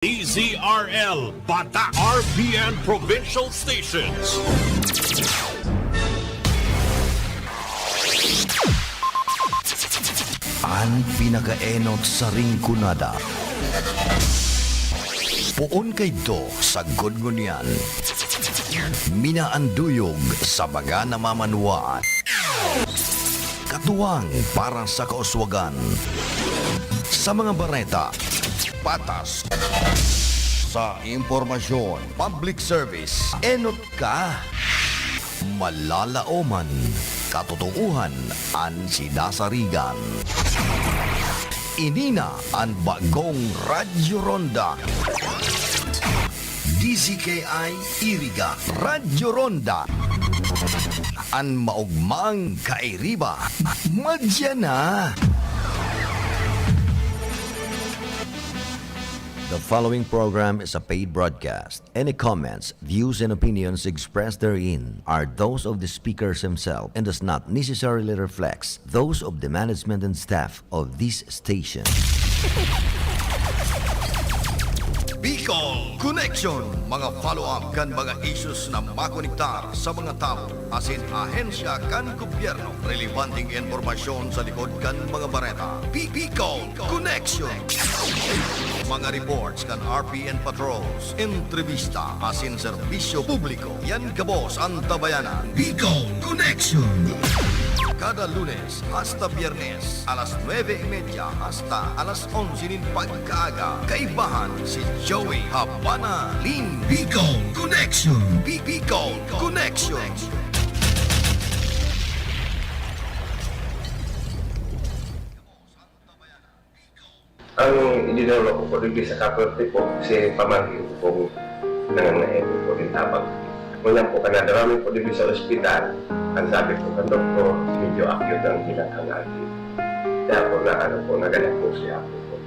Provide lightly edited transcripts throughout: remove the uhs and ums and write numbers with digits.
DZRL, Batak, RPN Provincial Stations. Ang pinakaenot sa ringkunada. Puon kay do sa gudgunyan. Minaanduyog sa mga namamanwaan. Katuwang para sa kauswagan. Sa mga bareta, patas. Sa impormasyon, public service, enot ka. Malalaoman, katotohuan, ang sinasarigan. Inina ang bagong Radyo Ronda. DZKI Iriga Radyo Ronda. Ang maugmang kairiba. Madya na. The following program is a paid broadcast. Any comments, views, and opinions expressed therein are those of the speakers himself and does not necessarily reflect those of the management and staff of this station. Bicol Connection, mga follow-up kan mga issues na makonektar sa mga tao asin ahensya kan gobyerno, relevanteng informasyon sa likod kan mga bareta. Bicol Connection, mga reports kan RPN patrols, entrevista asin serbisyo publiko. Yan kabos ang tabayanan. Bicol Connection. Kada Lunes hasta Biyernes, alas 9:30 hasta alas 11 pagkaaga. Kaibahan si Joey Habana Lin. Bicol Connection. Bicol Connection. Ang idinolo ko po rin sa kaperte po si pamangkin ko nangangahin po rin tabag. Muna po kanadarami po rin sa ospital. Ang sabi po ng doktor, medyo acute ang kinakangati. Kaya po naganak po siya po.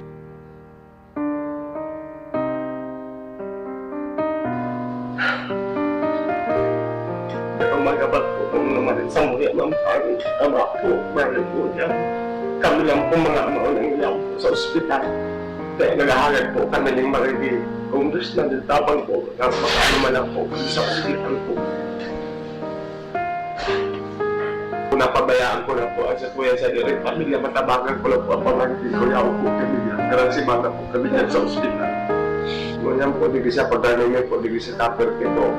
Pero magabat po kung naman sa muli ang pangit. Tama po, mahal po niya. Kami lang po mga maunang ilang po sa ospital. Kaya naghahalag po kami ng marigil. Kung gusto na nagtabang po, napakaano man lang po sa ospital po. Napabayaan ko na po sa kuya sa direct pamilya, matabagan ko lang po ang pamangkin ko yaw po kami yan. Karang si mata po kami yan sa ospital. Ngunyan po, di sa pagdanong po, di sa kaperte po.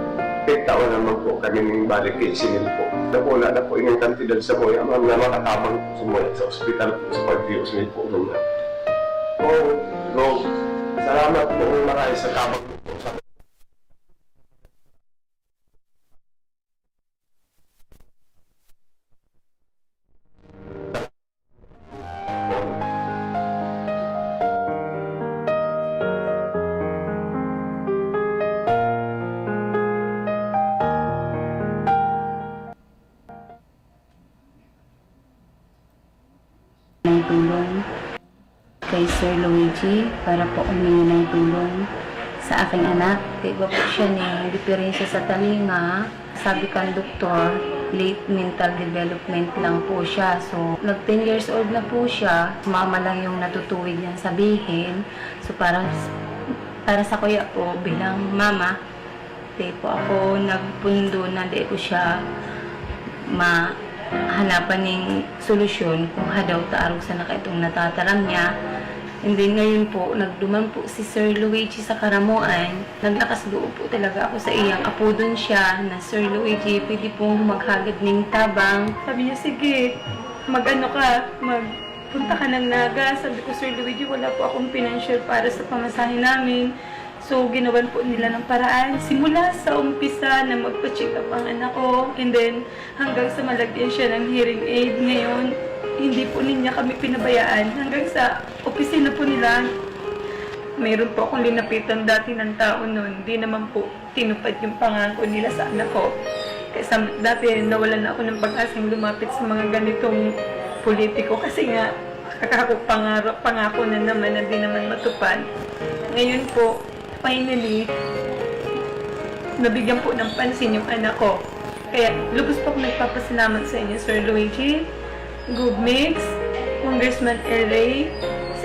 Pagtawan naman po kami ng balik kay Singil po. Wala na po yung kantidad sa buhay. Ang mga makatabang po sa buhay sa ospital po sa pag-dios niyo po. Salamat po marami sa tabang po. Ng tulong kay Sir Luigi para po humingi ng tulong sa aking anak. Iba po siya ng diferensya sa talinga. Sabi kan doktor, late mental development lang po siya. So, nag 10 years old na po siya. Mama lang yung natutuwid niyang sabihin. So, para sa kuya po, bilang mama, di po ako nagpundo na di ko siya hanapan ng solusyon kung hadaw taarog sa nakaitong natataram niya. And then ngayon po, nagduman po si Sir Luigi sa Karamuan. Naglakas loob po talaga ako sa iyang apo dun siya na Sir Luigi, pwede pong maghagad ng tabang. Sabi niya, sige, magpunta ka ng Naga. Sabi ko, Sir Luigi, wala po akong financial para sa pamasahe namin. So, ginawan po nila ng paraan. Simula sa umpisa na magpa-check up ang anak ko. And then, hanggang sa malagyan siya ng hearing aid ngayon, hindi po niya kami pinabayaan. Hanggang sa opisina po nila, mayroon po akong linapitan dati ng tao noon. Hindi naman po tinupad yung pangako nila sa anak ko. Kasi dati nawalan na ako ng pag-asang lumapit sa mga ganitong politiko. Kasi nga, pangako na naman na di naman matupad. Ngayon po, finally, nabigyan po ng pansin yung anak ko. Kaya, lubos po akong nagpapasalamat sa inyo, Sir Luigi, Good Mix, Congressman Ray,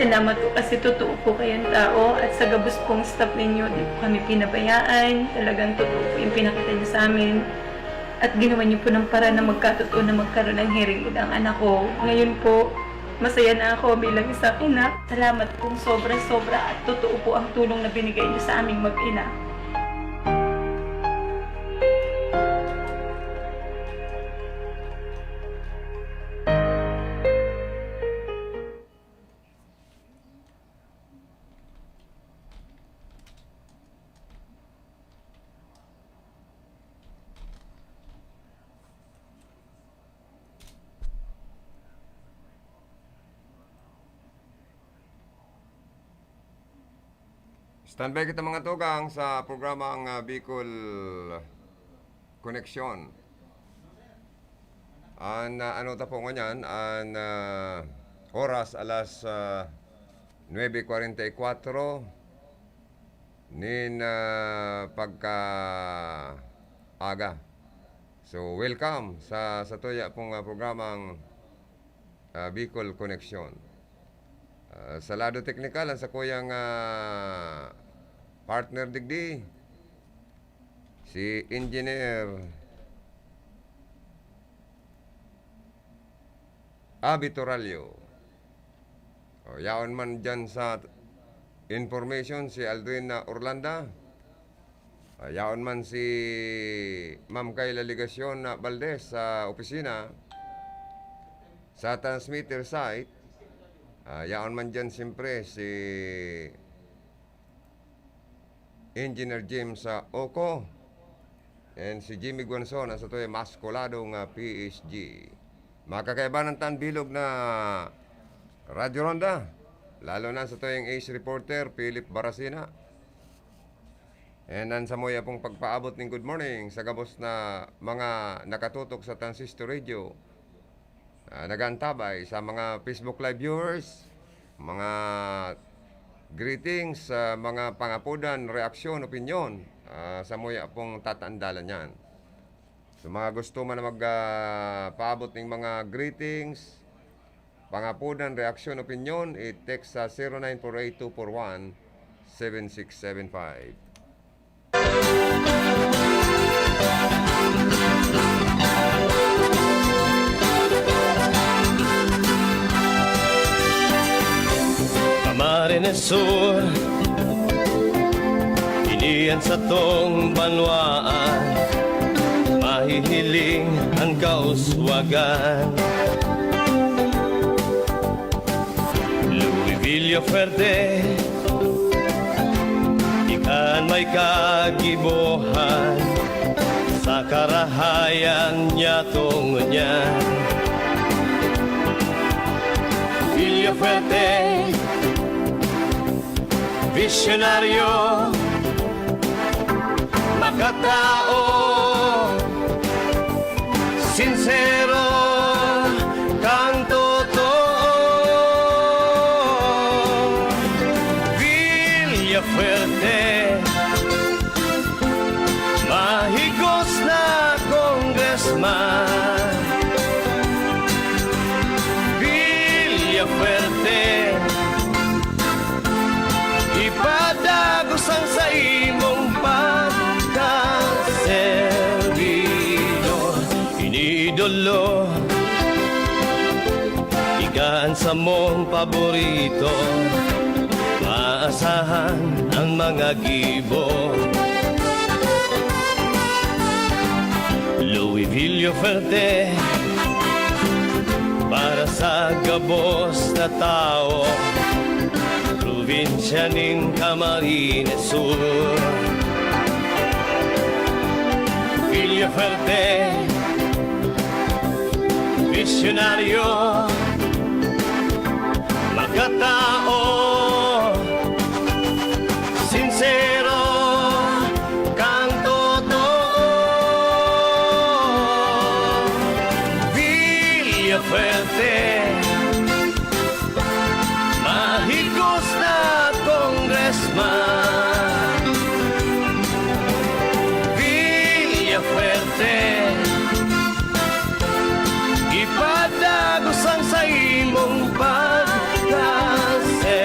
Salamat po kasi totoo po kayong tao at sa gabos pong staff ninyo, di po kami pinabayaan. Talagang totoo po yung pinakita niyo sa amin. At ginawa niyo po ng paraan na magkatotoo na magkaroon ng hearing with ang anak ko. Ngayon po, masaya na ako bilang isang ina. Salamat po sobra-sobra at totoo po ang tulong na binigay niyo sa aming mag-ina. Standby kita mga tugang sa programang Bicol Connection. Ano ta po nganyan? Oras alas 9:44 nin pagka aga. So welcome sa tuya pong programang Bicol Connection. Sa lado teknikal sa kuyang partner digdi si Engineer Abi Toralio. Yaon man dyan sa information si Aldrin Orlanda. Yaon man si Ma'am Kayla Ligasyon Valdez sa opisina sa transmitter site. Yaon man dyan siyempre si Engineer James Oko and si Jimmy Guanzon sa ito ay maskuladong PSG. Makakaiba ng tanbilog na Radyo Ronda, lalo na sa ito yung ace reporter Philip Barasina. And sa moya pong pagpaabot ng good morning sa gabos na mga nakatutok sa Transistor Radio. Nagantabay sa mga Facebook Live viewers, mga greetings sa mga pangapudan, reaksyon, opinyon sa muya pong tataandalan yan. So mga gusto man na magpaabot ng mga greetings, pangapudan, reaksyon, opinyon, i-text sa 0948-241-7675. Camarines Sur, iniyan sa tong banwaan, mahihiling ang kauswagan. Louis Villaferde, ikan may kagibuhan, sa karahayan niya tong niyan. Villaferde, visionaryo, makatao, sincero, kang totoo. Villaferde, mahigos na congressman. Villaferde, ipadagos ang sa imong pagkaserbido. Inidolo, ikan sa mong paborito, maasahan ang mga gibo. Louis Villaferde, para sa gabos na tao, probinsya ning Camarines Sur. Villaferde, visionaryo, makatao, sincero, kang totoo. Villaferde, mahigos na congressman. Villaferde, ipadagos ang sa imong pagkaserbido.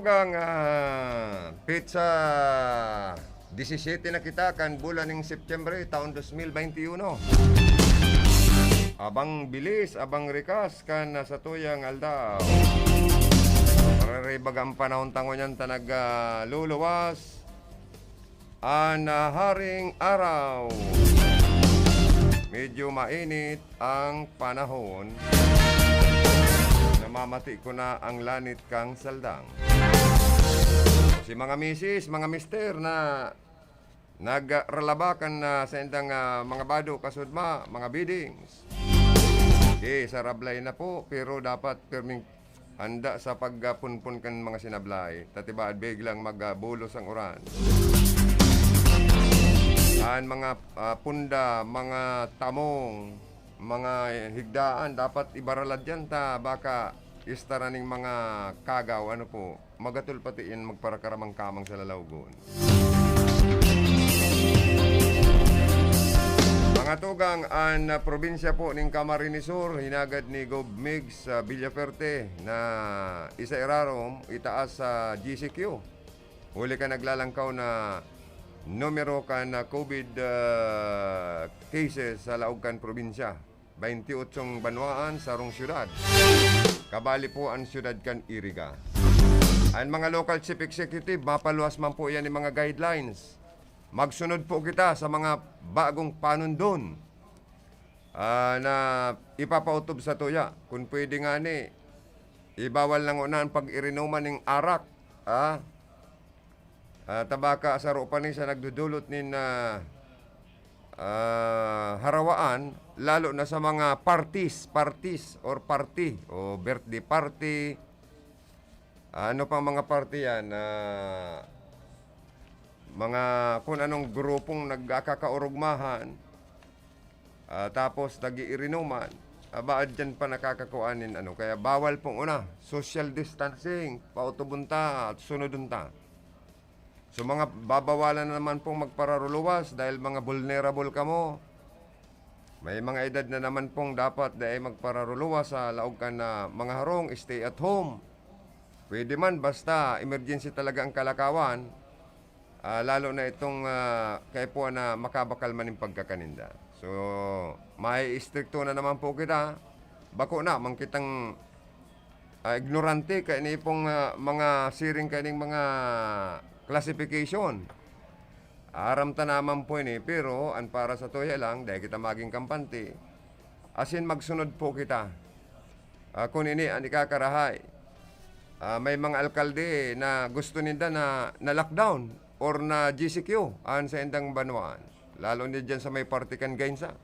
tugang pizza 17 na kita kan bulan ng September taon 2021. Abang bilis, abang rikas kan sa tuyang aldaw. Pararibagang panahon tangon yan tanag luluwas. Haring araw. Medyo mainit ang panahon. Namamati ko na ang lanit kang saldang. Si mga misis, mga mister na nagralabakan na sa indang mga bado kasudma, mga biddings. Sa rablay na po, pero dapat perming handa sa pagpunpun kan mga sinablay. Tatibaad biglang magbulos ang uran. Mga punda, mga tamong, mga higdaan, dapat ibaralad yan ta baka istaraning mga kagaw, ano po, magatul pati yan magparakaramang kamang sa lalawgon. Mga tugang ang probinsya po ng Camarines Sur, hinagad ni Gob Migs sa Villaferte na isa irarom itaas sa GCQ. Huli ka naglalangkaw na numero ka na COVID cases sa Laogan probinsya. 28 banwaan sa rong syudad. Kabali po ang syudad kan Iriga. Ang mga local chief executive, mapaluwas man po yan ng mga guidelines. Magsunod po kita sa mga bagong panundon na ipapautob sa tuya. Kung pwede nga ni, ibawal lang unahan pag irinuman ng arak. Tabaka sa ropa ni sa nagdudulot nin harawaan, lalo na sa mga parties or party o birthday party, ano pang mga party yan, mga kung anong grupong nagkakaurugmahan, tapos nag-iirinuman, baad dyan pa nakakakuanin, kaya bawal pong una, social distancing, pautubunta at sunodunta. So mga babawalan na naman pong magpararuluwas dahil mga vulnerable ka mo. May mga edad na naman pong dapat dahil magpararuluwas sa laog ka na mga harong, stay at home. Pwede man basta emergency talaga ang kalakawan, lalo na itong kaipuan na makabakal man yung pagkakaninda. So may istrikto na naman po kita. Bako na, mang kitang ignorante kaya ni pong mga siring kaya mga classification. Aram ta naman po ini, pero ang para sa toya lang, dahil kita maging kampante, asin magsunod po kita. Kung ini, ang ikakarahay, may mga alkalde na gusto nila na lockdown or na GCQ an sa indang banwaan. Lalo ni dyan sa may partikan gainsa.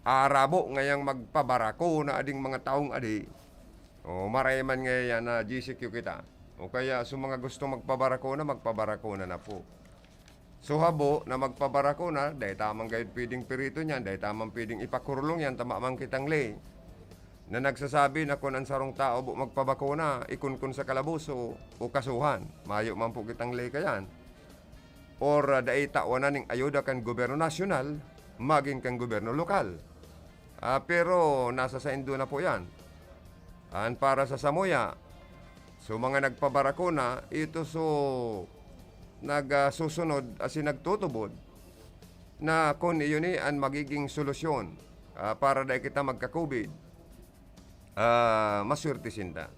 Arabo ngayang magpabarako na ading mga taong adi. O marayman ngayon na GCQ kita. O kaya sa mga gusto magpabarako na po. So habo na magpabarako na, dahil tamang gayud pwedeng pirito niyan, dahil tamang pwedeng ipakurulong yan, tamamang kitang lay, na nagsasabi na kung ang sarong tao magpabakuna, ikunkun sa kalabuso o kasuhan. Mayo man po kitang lay kayan. Or dahil tawanan ng ayuda kan gobyerno nasyonal, maging kan gobyerno lokal. Pero nasa sa Indo na po yan. Para sa Samoya, so mga nagpabarakuna, ito nagsusunod asin nagtutubod na kung iyon ang magiging solusyon para dahil kita magka-COVID, maswerte sinda.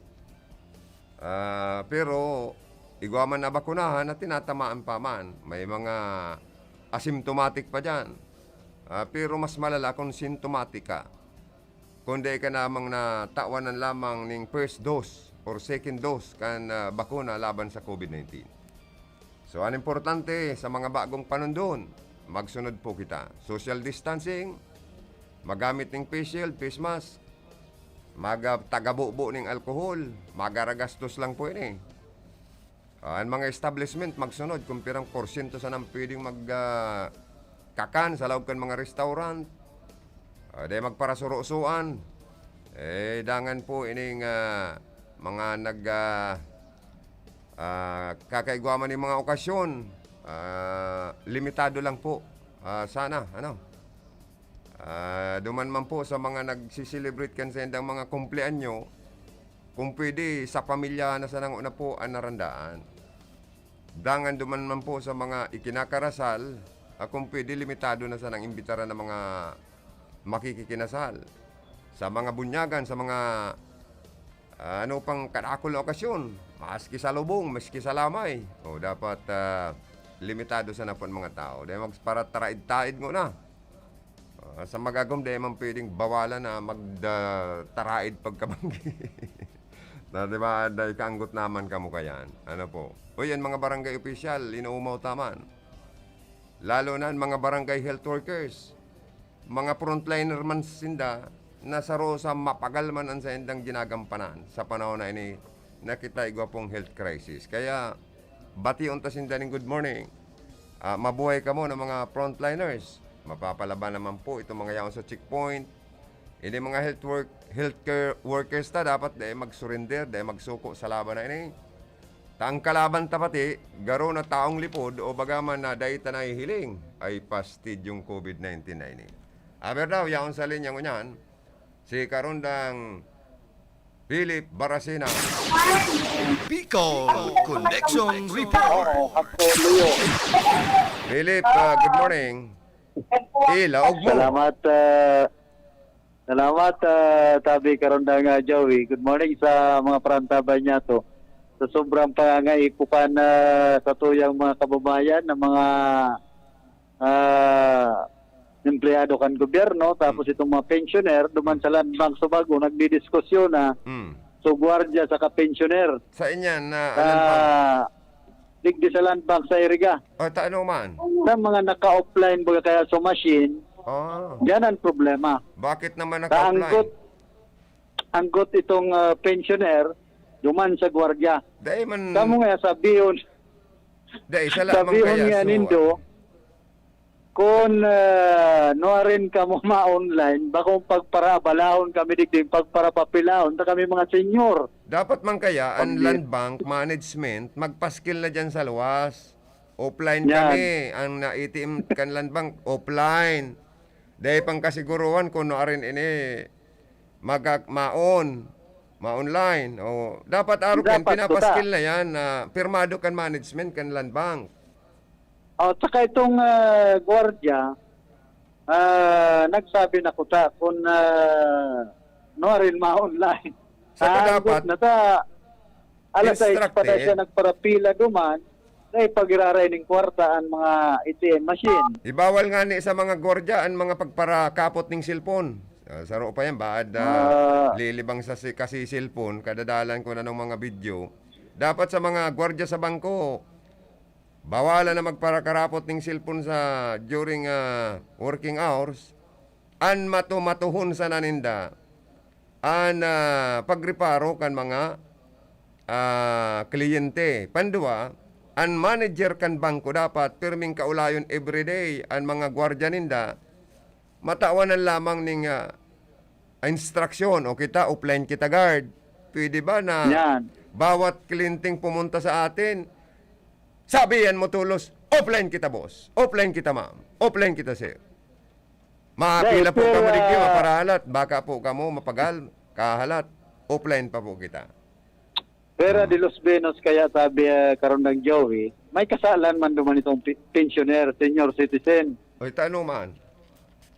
Pero igwaman na bakunahan na tinatamaan pa man. May mga asymptomatic pa dyan. Pero mas malala kung symptomatic ka. Kung dahil ka namang natawanan lamang ng first dose or second dose kan bakuna laban sa COVID-19. So, ang importante sa mga bagong panundon, magsunod po kita. Social distancing, magamit ng face shield, face mask, magtagabubo ng alkohol, magaragastos lang po yun ang mga establishment, magsunod kung pirang porsyento sa nang pwedeng kakan sa loob kan mga restaurant, dahil magparasuro-suan, dangan po ining mga kakaigwaman ng mga okasyon, limitado lang po. Sana, duman man po sa mga nagsiselebrate kan sa indang mga kumpleanyo, kung pwede sa pamilya na sa nanguna po ang narandaan. Dangan duman man po sa mga ikinakarasal, kung pwede limitado na sa nang imbitara ng mga makikikinasal. Sa mga bunyagan, sa mga ano pang kadakol na okasyon, maski sa lubong, maski sa lamay. O dapat limitado sa napon mga tao. Dahil para taraid-taid mo na. Sa magagom, dahil man pwedeng bawalan na magtaraid pagkabanggi. Na diba, dahil kaanggot naman kamo kayan. Ano po? O yan, mga barangay official, inuumaw taman. Lalo na mga barangay health workers. Mga frontliner man sinda, nasa rosa mapagal man ang sa indang ginagampanan sa panahon na ini nakita igwa pong health crisis. Kaya, bati unta sinda ng good morning. Mabuhay ka mo ng mga frontliners. Mapapalaban naman po itong mga yaon sa checkpoint. Ini mga healthcare workers ta dapat dahil mag-surrender, dahil magsuko sa laban na ini. Taang kalaban tapati, garo na taong lipod o bagaman na dahil tanay hiling ay pastid yung COVID-19 na ini. Aber daw, yaon sa linyang unyan, si Karundang Philip Barasina. Bicol Connection Report. Philip, good morning. Ilaog mo. Salamat, Tabi Karundang Joey. Good morning sa mga parantaban niya to. Sa sobrang pangangaipukan sa tuyang mga kababayan ng mga empleyado kan gobyerno, tapos itong mga pensioner, duman sa Land Bank Subago, nagdidiskusyon na so gwardiya sa ka-pensioner. Sa inyan na Digdi sa Land Bank sa Iriga. o taano man? Sa mga naka-offline baga kaya sa machine, yan ang problema. Bakit naman naka-offline? Anggot itong pensioner, duman sa gwardiya. Dahil man... Kamu nga sabihin, Dahil sa lamang sabihin kaya. nga nindo, kung no rin ka mo ma-online, bakong pagparabalahon kami digdig, pagparapapilahon, na kami mga senyor. Dapat man kaya ang land bank management magpaskil na dyan sa luwas. Offline Yan. kami. Ang na-ATM kan land bank, offline. Dahil pang kasiguruhan kung no rin ini ma-online. O, dapat arukin, Dapat, pinapaskil na yan na pirmado kan management kan land bank. O, tsaka itong gwardiya, nagsabi na ko ta, kung no rin ma-online. Saka dapat, na ta, alas 6 pa na instructed. siya nagparapila duman, ay pag-iraray ng kwarta ang mga ATM machine. Ibawal nga ni sa mga gordya ang mga pagparakapot ng cellphone. Saro pa yan, baad lilibang sa kasi cellphone, kadadalan ko na ng mga video. Dapat sa mga gwardiya sa bangko, bawalan na magparakarapot ng cellphone sa during working hours. An matuhon sa naninda. An pagreparo kan mga kliyente. Pandua, an manager kan bangko dapat pirming kaulayon everyday ang mga gwardiya ninda matawanan lamang ning instruction o kita offline kita guard. Pwede ba na Yan. bawat klienteng pumunta sa atin sabihan mo tulos, offline kita boss, offline kita ma'am, offline kita sir. Maapila po ka mo digyo, maparahalat, baka po ka mo mapagal, kahalat, offline pa po kita. Pero de Los Benos kaya sabi Karundang Joey, may kasalan man duman itong pensioner, senior citizen. Oy, tanong man.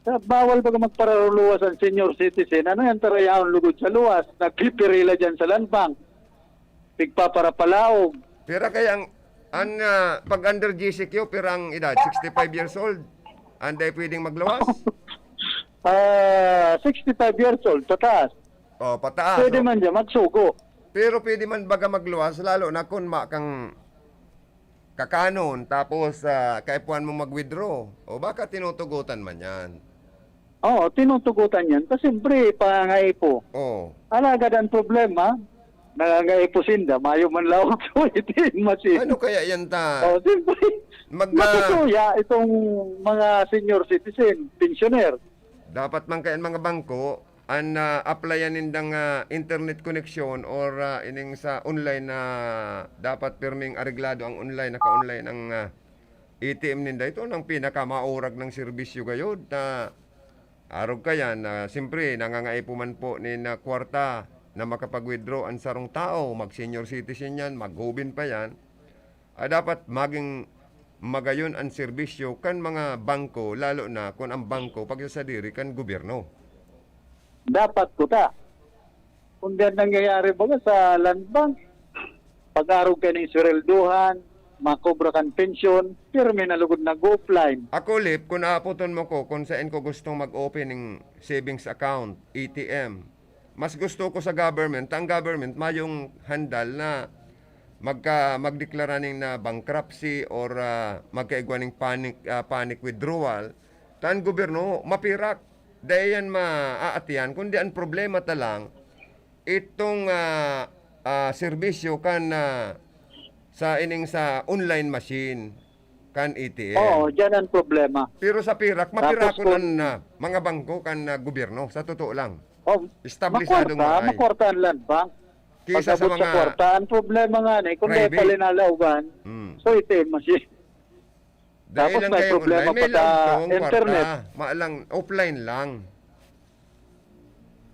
Bawal ba magpararuluwas ang senior citizen? Ano yan tarayaon lugod sa luwas? Nagpipirila dyan sa land bank. Pigpaparapalaog. Pero kaya pag under GCQ, pero ang edad, 65 years old, anday pwedeng maglawas? 65 years old, tataas. O, pataas. Pwede o. man dyan magsugo. Pero pwede man baga magluwas, lalo na kung kang kakanon, tapos kaipuan mo mag-withdraw. O baka tinutugutan man yan. Oo, tinutugutan yan. Kasi siyempre, pangangaipo. O, Alagad ang problema, nangangaipo sinda, mayo man lawag sa itin machine. ano kaya yan ta? O, siyempre, matutuya itong mga senior citizen, pensioner. Dapat man kaya mga bangko, an applyan nindang internet connection or ining sa online na dapat pirming areglado ang online, naka-online ang ATM ninda. Ito ang pinakamaurag ng serbisyo gayod na arog kaya na siyempre nangangaipo man po ni na kwarta na makapag-withdraw ang sarong tao, mag-senior citizen yan, mag-hubin pa yan, dapat maging magayon ang serbisyo kan mga bangko, lalo na kung ang bangko pagsasadiri kan gobyerno. Dapat ko ta. Kung yan nangyayari ba sa land bank, pag-arog ka ng swelduhan, makobra kan pensyon, pero may nalugod na go-offline. Ako, Lip, kung naaputon mo ko kung saan ko gustong mag-open ng savings account, ATM, mas gusto ko sa government, ang government mayong handal na magdeklara ning na bankruptcy or magkaigwaning panic withdrawal, taan gobyerno mapirak. Dahil yan maaatiyan, kundi ang problema talang, itong serbisyo kan sa online machine kan ATM. Oo, dyan ang problema. Pero sa pirak, Tapos mapirako kung- ng mga bangko kan gobyerno, sa totoo lang. Oh, Establisado makwarta ang land bank. Kisa sa Pag-abot sa mga kwarta, ang problema nga kung di private. palinalaugan, so ATM machine. Dahil Tapos lang may kayo problema online, may pa sa lang internet. maalang offline lang.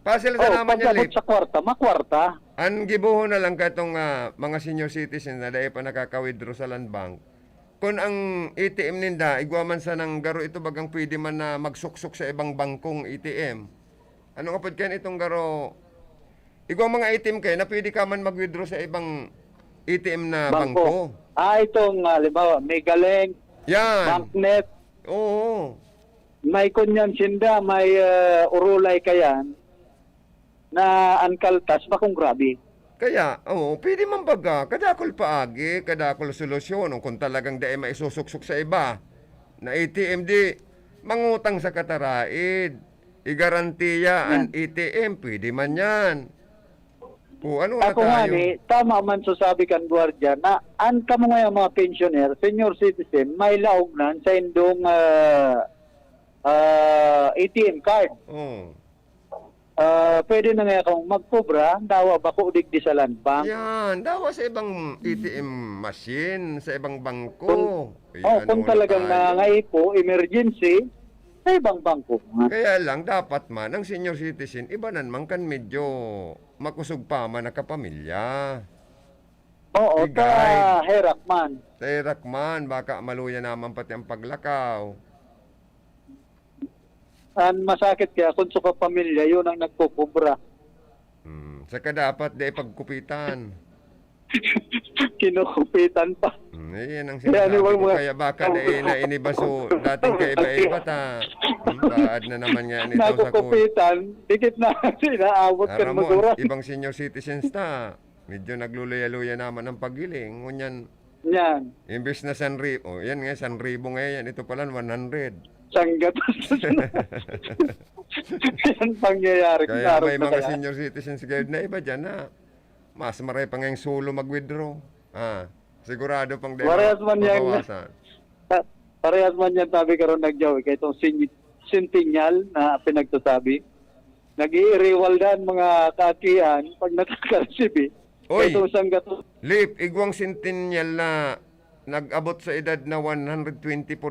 Pasel sa Oh, naman yan, pag-abot Lip. sa kwarta, makwarta. Ang gibuho na lang katong mga senior citizens na dahil pa nakaka-withdraw sa land bank. Kung ang ATM ninda, igwaman sa nang garo ito bagang pwede man na magsuksok sa ibang bangkong ATM. Ano kapag kayo itong garo, igwang mga ATM kayo na pwede ka man mag-withdraw sa ibang ATM na bangko. Itong, halimbawa, may galeng, Yan. banknet, Oo. may kunyan sinda, may urulay kayan, na ankaltas, bakong grabe. Kaya, pwede man baga, kadakol paagi, kadakol solusyon, kung talagang dahil maisusuksok sa iba, na ATM di, mangutang sa kataraid, igarantiya ang ATM, pwede man yan. O ano na Ako nga tayo? tama man sasabi kan gwardiya na an kamo nga mga pensioner, senior citizen, may laugnan sa indong ATM card. Oh. Pwede na nga akong magkobra, dawa ba ko digdi sa land bank. Yan, dawa sa ibang ATM machine, sa ibang bangko. Kung na talagang tayo? nangaipo, emergency, sa ibang bangko. Kaya lang, dapat man, ang senior citizen, iba naman kan medyo makusog pa man nakapamilya. Oo, Igay. herak man. Sa Iraq man, baka maluya naman pati ang paglakaw. Ang masakit kaya kung suka pamilya, yun ang nagkukubra. Saka dapat di pagkupitan. Kinukupitan pa. Yan ang Kaya sinasabi ano ko. bang Kaya baka na inibaso dating kaiba-iba ta. Baad na naman nga nito sa court. Nakukupitan, dikit na sinaabot ka Aram mo, maguran. ibang senior citizens ta. Medyo nagluluya-luya naman ang pagiling. Ngunyan, Yan. imbes na 1,000. Yan nga, 1,000 ngayon. Ito pala 100. Sanggat. Yan pangyayari. Kaya Araw may na mga kaya. senior citizens guide na iba dyan na mas maray pa ngayong solo mag-withdraw. Sigurado pang Parehas man yan. mabawasan. Parehas man yan sabi karon nagjawi kay itong Centennial na pinagsasabi. Nag-iiwaldan mga kakian pag nakaka-receive. Oy! Itong sanggat. Lip, igwang centennial na nag-abot sa edad na 124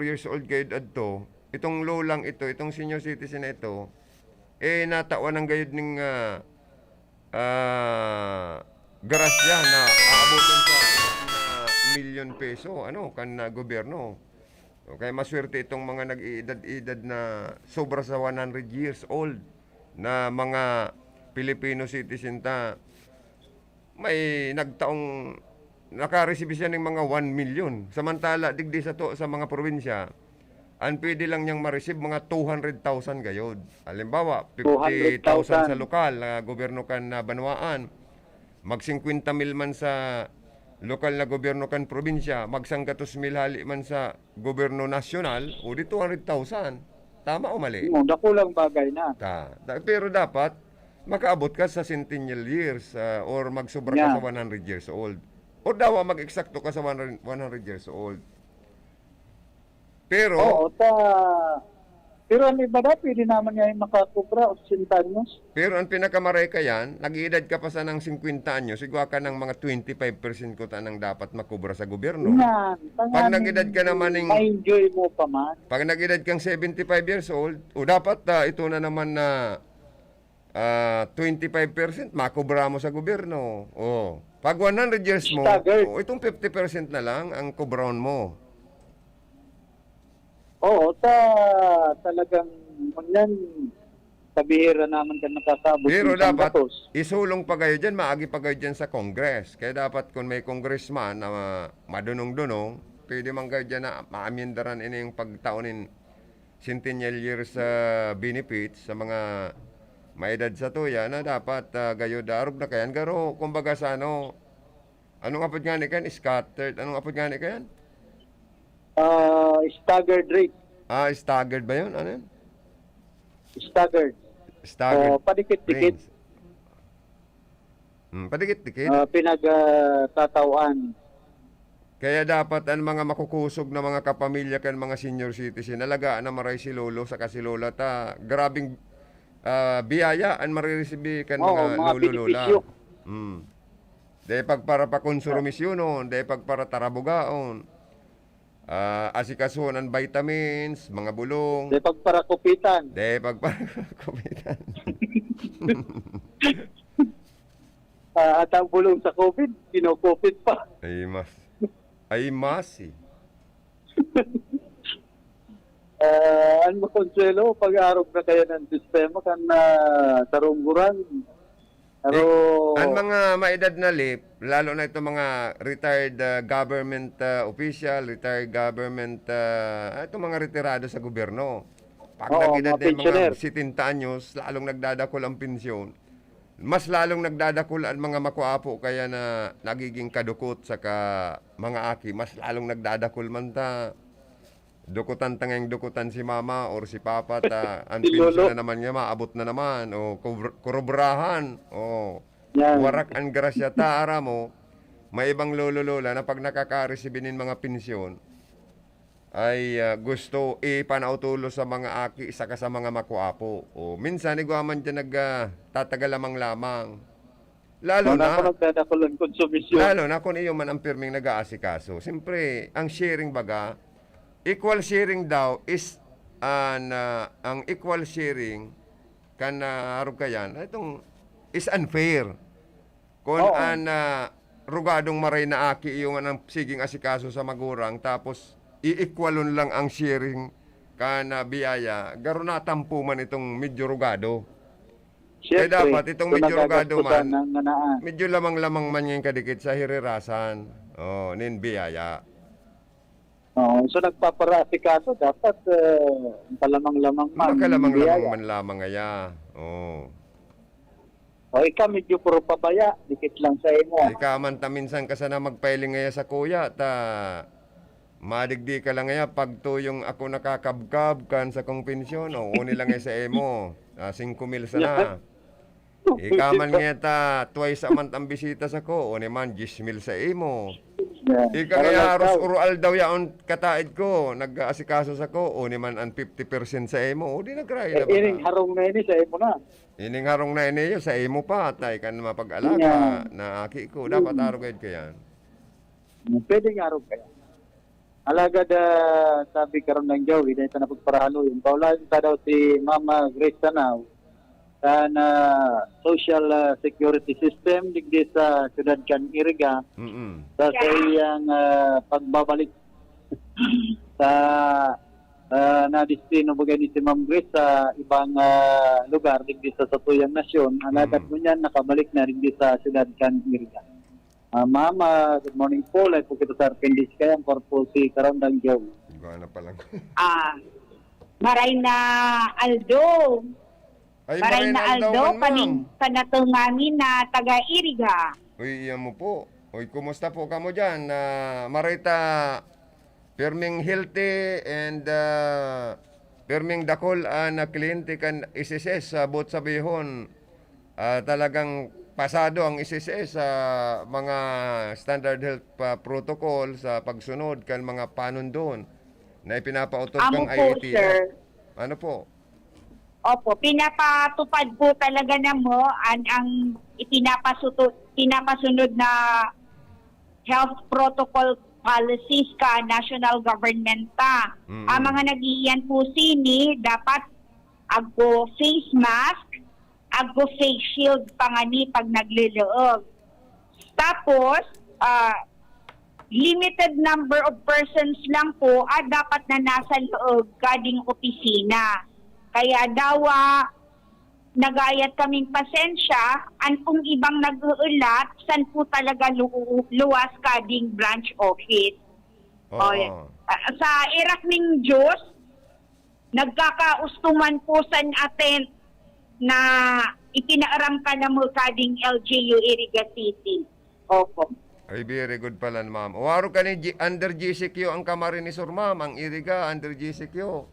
years old gayud adto. Itong lolang ito, itong senior citizen na ito, natawan ng gayud ng grasya na aabotin sa milyon peso, kan na gobyerno. Okay, maswerte itong mga nag-iedad-edad na sobra sa 100 years old na mga Filipino citizen ta. May nagtaong nakareceive siya ng mga 1 million. Samantala, digdi sa to sa mga probinsya, ang pwede lang niyang ma-receive mga 200,000 gayod. Halimbawa, 50,000 sa lokal na gobyerno kan na banwaan, mag 50 mil man sa lokal na gobyerno kan probinsya, mag 100,000 hali man sa gobyerno nasyonal, o di 200,000. Tama o mali? Dakulang bagay na. Pero dapat, makaabot ka sa centennial years or magsobra ka sa 100 years old. O daw mag-eksakto ka sa 100 years old. Pero, Oo, pero ang iba na, pwede naman nga yung makakubra o 60 anyos. pero ang pinakamaray ka yan, nag-iedad ka pa sa ng 50 anyos, sigwa ka ng mga 25% ko tanang dapat makubra sa gobyerno. Yan. Pag nag-edad ka naman ng ma-enjoy mo pa man. Pag nag-edad kang 75 years old, o dapat ito na naman na 25% makubra mo sa gobyerno. Oh. Pag 100 years mo, Staggered. itong 50% na lang ang kubrown mo. Oo, talagang yan, kabihira naman ka nakasabot. Pero ng isang dapat batos. isulong pa kayo dyan, maagi pa kayo dyan sa Congress. Kaya dapat kung may congressman na madunong-dunong, pwede man kayo dyan na maamyendaran ini yung pagtaunin centennial years benefits sa mga maedad sa tuya na dapat gayo darog na kayan. Garo, kumbaga sa anong apod nga ni kayan? Scattered. Anong apod nga ni kayan? Staggered rate. Staggered ba yun? Ano yun? Staggered. Staggered. Padikit-dikit. range. Padikit-dikit. Pinagtatawaan. Kaya dapat ang mga makukusog na mga kapamilya kan mga senior citizen, alagaan na maray si lolo sa si lola ta. Grabing biyaya ang marireceive kan mga lolo-lola. benepisyo. Dahil pagpara pa konsumisyonon, dahil pagpara tarabugaon. Asikasuhan ang vitamins, mga bulong. Di pagparakupitan. Dahil pagpara kumitan. At ang bulong sa COVID, kinukupit pa. Ay mas eh. Ano mo, Consuelo, pag-arog na kayo ng sistema kan tarungguran. Pero, Ang mga maedad na lip, lalo na itong mga retired government official, retired government, itong mga retirado sa gobyerno. Pag Oo, nag-edad mga ng mga pensioner. 70 anyos, lalong nagdadakol ang pensyon. Mas lalong nagdadakol ang mga makuapo kaya na nagiging kadukot sa mga aki. Mas lalong nagdadakol man ta. Dukutan tangeng dukutan si mama or si papa ta ang Si pensyon lolo. na naman niya maabot na naman o kurobrahan o Yan. warak ang grasya ta ara mo may ibang lolo-lola na pag nakaka-receive nin mga pensyon ay gusto ipanautulo sa mga aki saka sa mga makuapo o minsan iguaman dyan tatagal lamang lalo wala ko na nagdadakol ng konsumisyon. lalo na kung iyo man ang pirming nag-aasikaso. Siyempre, ang sharing baga, equal sharing daw is ang equal sharing kan harap kayan, itong is unfair. Kung Oo. rugadong maray na aki yung anang siging asikaso sa magurang tapos i-equalon lang ang sharing kana biyaya, garo na tampo man itong medyo rugado. Siyempre, Kaya dapat itong kung medyo rugado nagagastusan man, ng ganaan. medyo lamang-lamang man yung kadikit sa hirirasan. Nin biyaya. So nagpaparasikaso, dapat palamang-lamang man. Makalamang-lamang biyaya. man lamang aya. O ikaw medyo puro pabaya, dikit lang sa imo. Ika man ta minsan ka sana magpailing ngaya sa kuya ta madigdi ka lang ngaya pag to yung ako nakakabkab kan sa kong pensyon o uni lang ngaya sa emo 5,000 sana. Ika man ngaya ta twice a month ang bisita sa ko uni man 10,000 sa emo. Ika ngaya haros urual daw yaon kataid ko nag-aasikaso sa ko uni man ang 50% sa emo o di nagray na ba? Ining harong na ini sa imo na. Ining harong na iniyo sa imo pa tay kan mapag-alaga na aki ko dapat arugay ka yan. Pwede nga harong kaya. Alagad sabi karon ng Joey, dahil na pagparahalo yun. Paulan ta daw si Mama Grace Tanaw na social security system digdi sa Ciudad Can Iriga sa iyang pagbabalik sa na destino bagay ni si Ma'am Grace sa ibang lugar digdi sa Satuyang Nasyon. Alagad mo niyan nakabalik na digdi sa Ciudad Can Iriga. Ma'am, good morning po. Like po kita sa Arpendis kaya ang korpo si Karondang Joe. Gana pa lang. Maray na Aldo. Ay, Maray na Aldo, ma'am. panatungangin na taga-Iriga. Uy, iyan mo po. Uy, kumusta po kamo dyan? Marita, perming healthy and perming dakol na kliyente kan ISSS sa bot sabihon. Talagang pasado ang ISSS sa mga standard health protocol sa pagsunod kan mga panundon na ipinapautot Amo kang po, IATF. sir. Ano po? Opo, pinapatupad po talaga na mo ang pinapasunod na health protocol policies ka national government ta. Ang mga nagiiyan po sini dapat agpo face mask aggo face shield pangani pag nagliloob. Tapos, limited number of persons lang po dapat na nasa loob kading opisina. Kaya dawa nagayat kaming pasensya kung ibang nag-uulat san po talaga luwas kading branch office. Oo. Sa irak ning Diyos, nagkakaustuman po san atin na itinaaram ka na mo kading LGU Iriga City. Opo. Ay, very good pala, ma'am. Waro ka ni under GCQ ang Camarinesor, ma'am. Ang Iriga, under GCQ.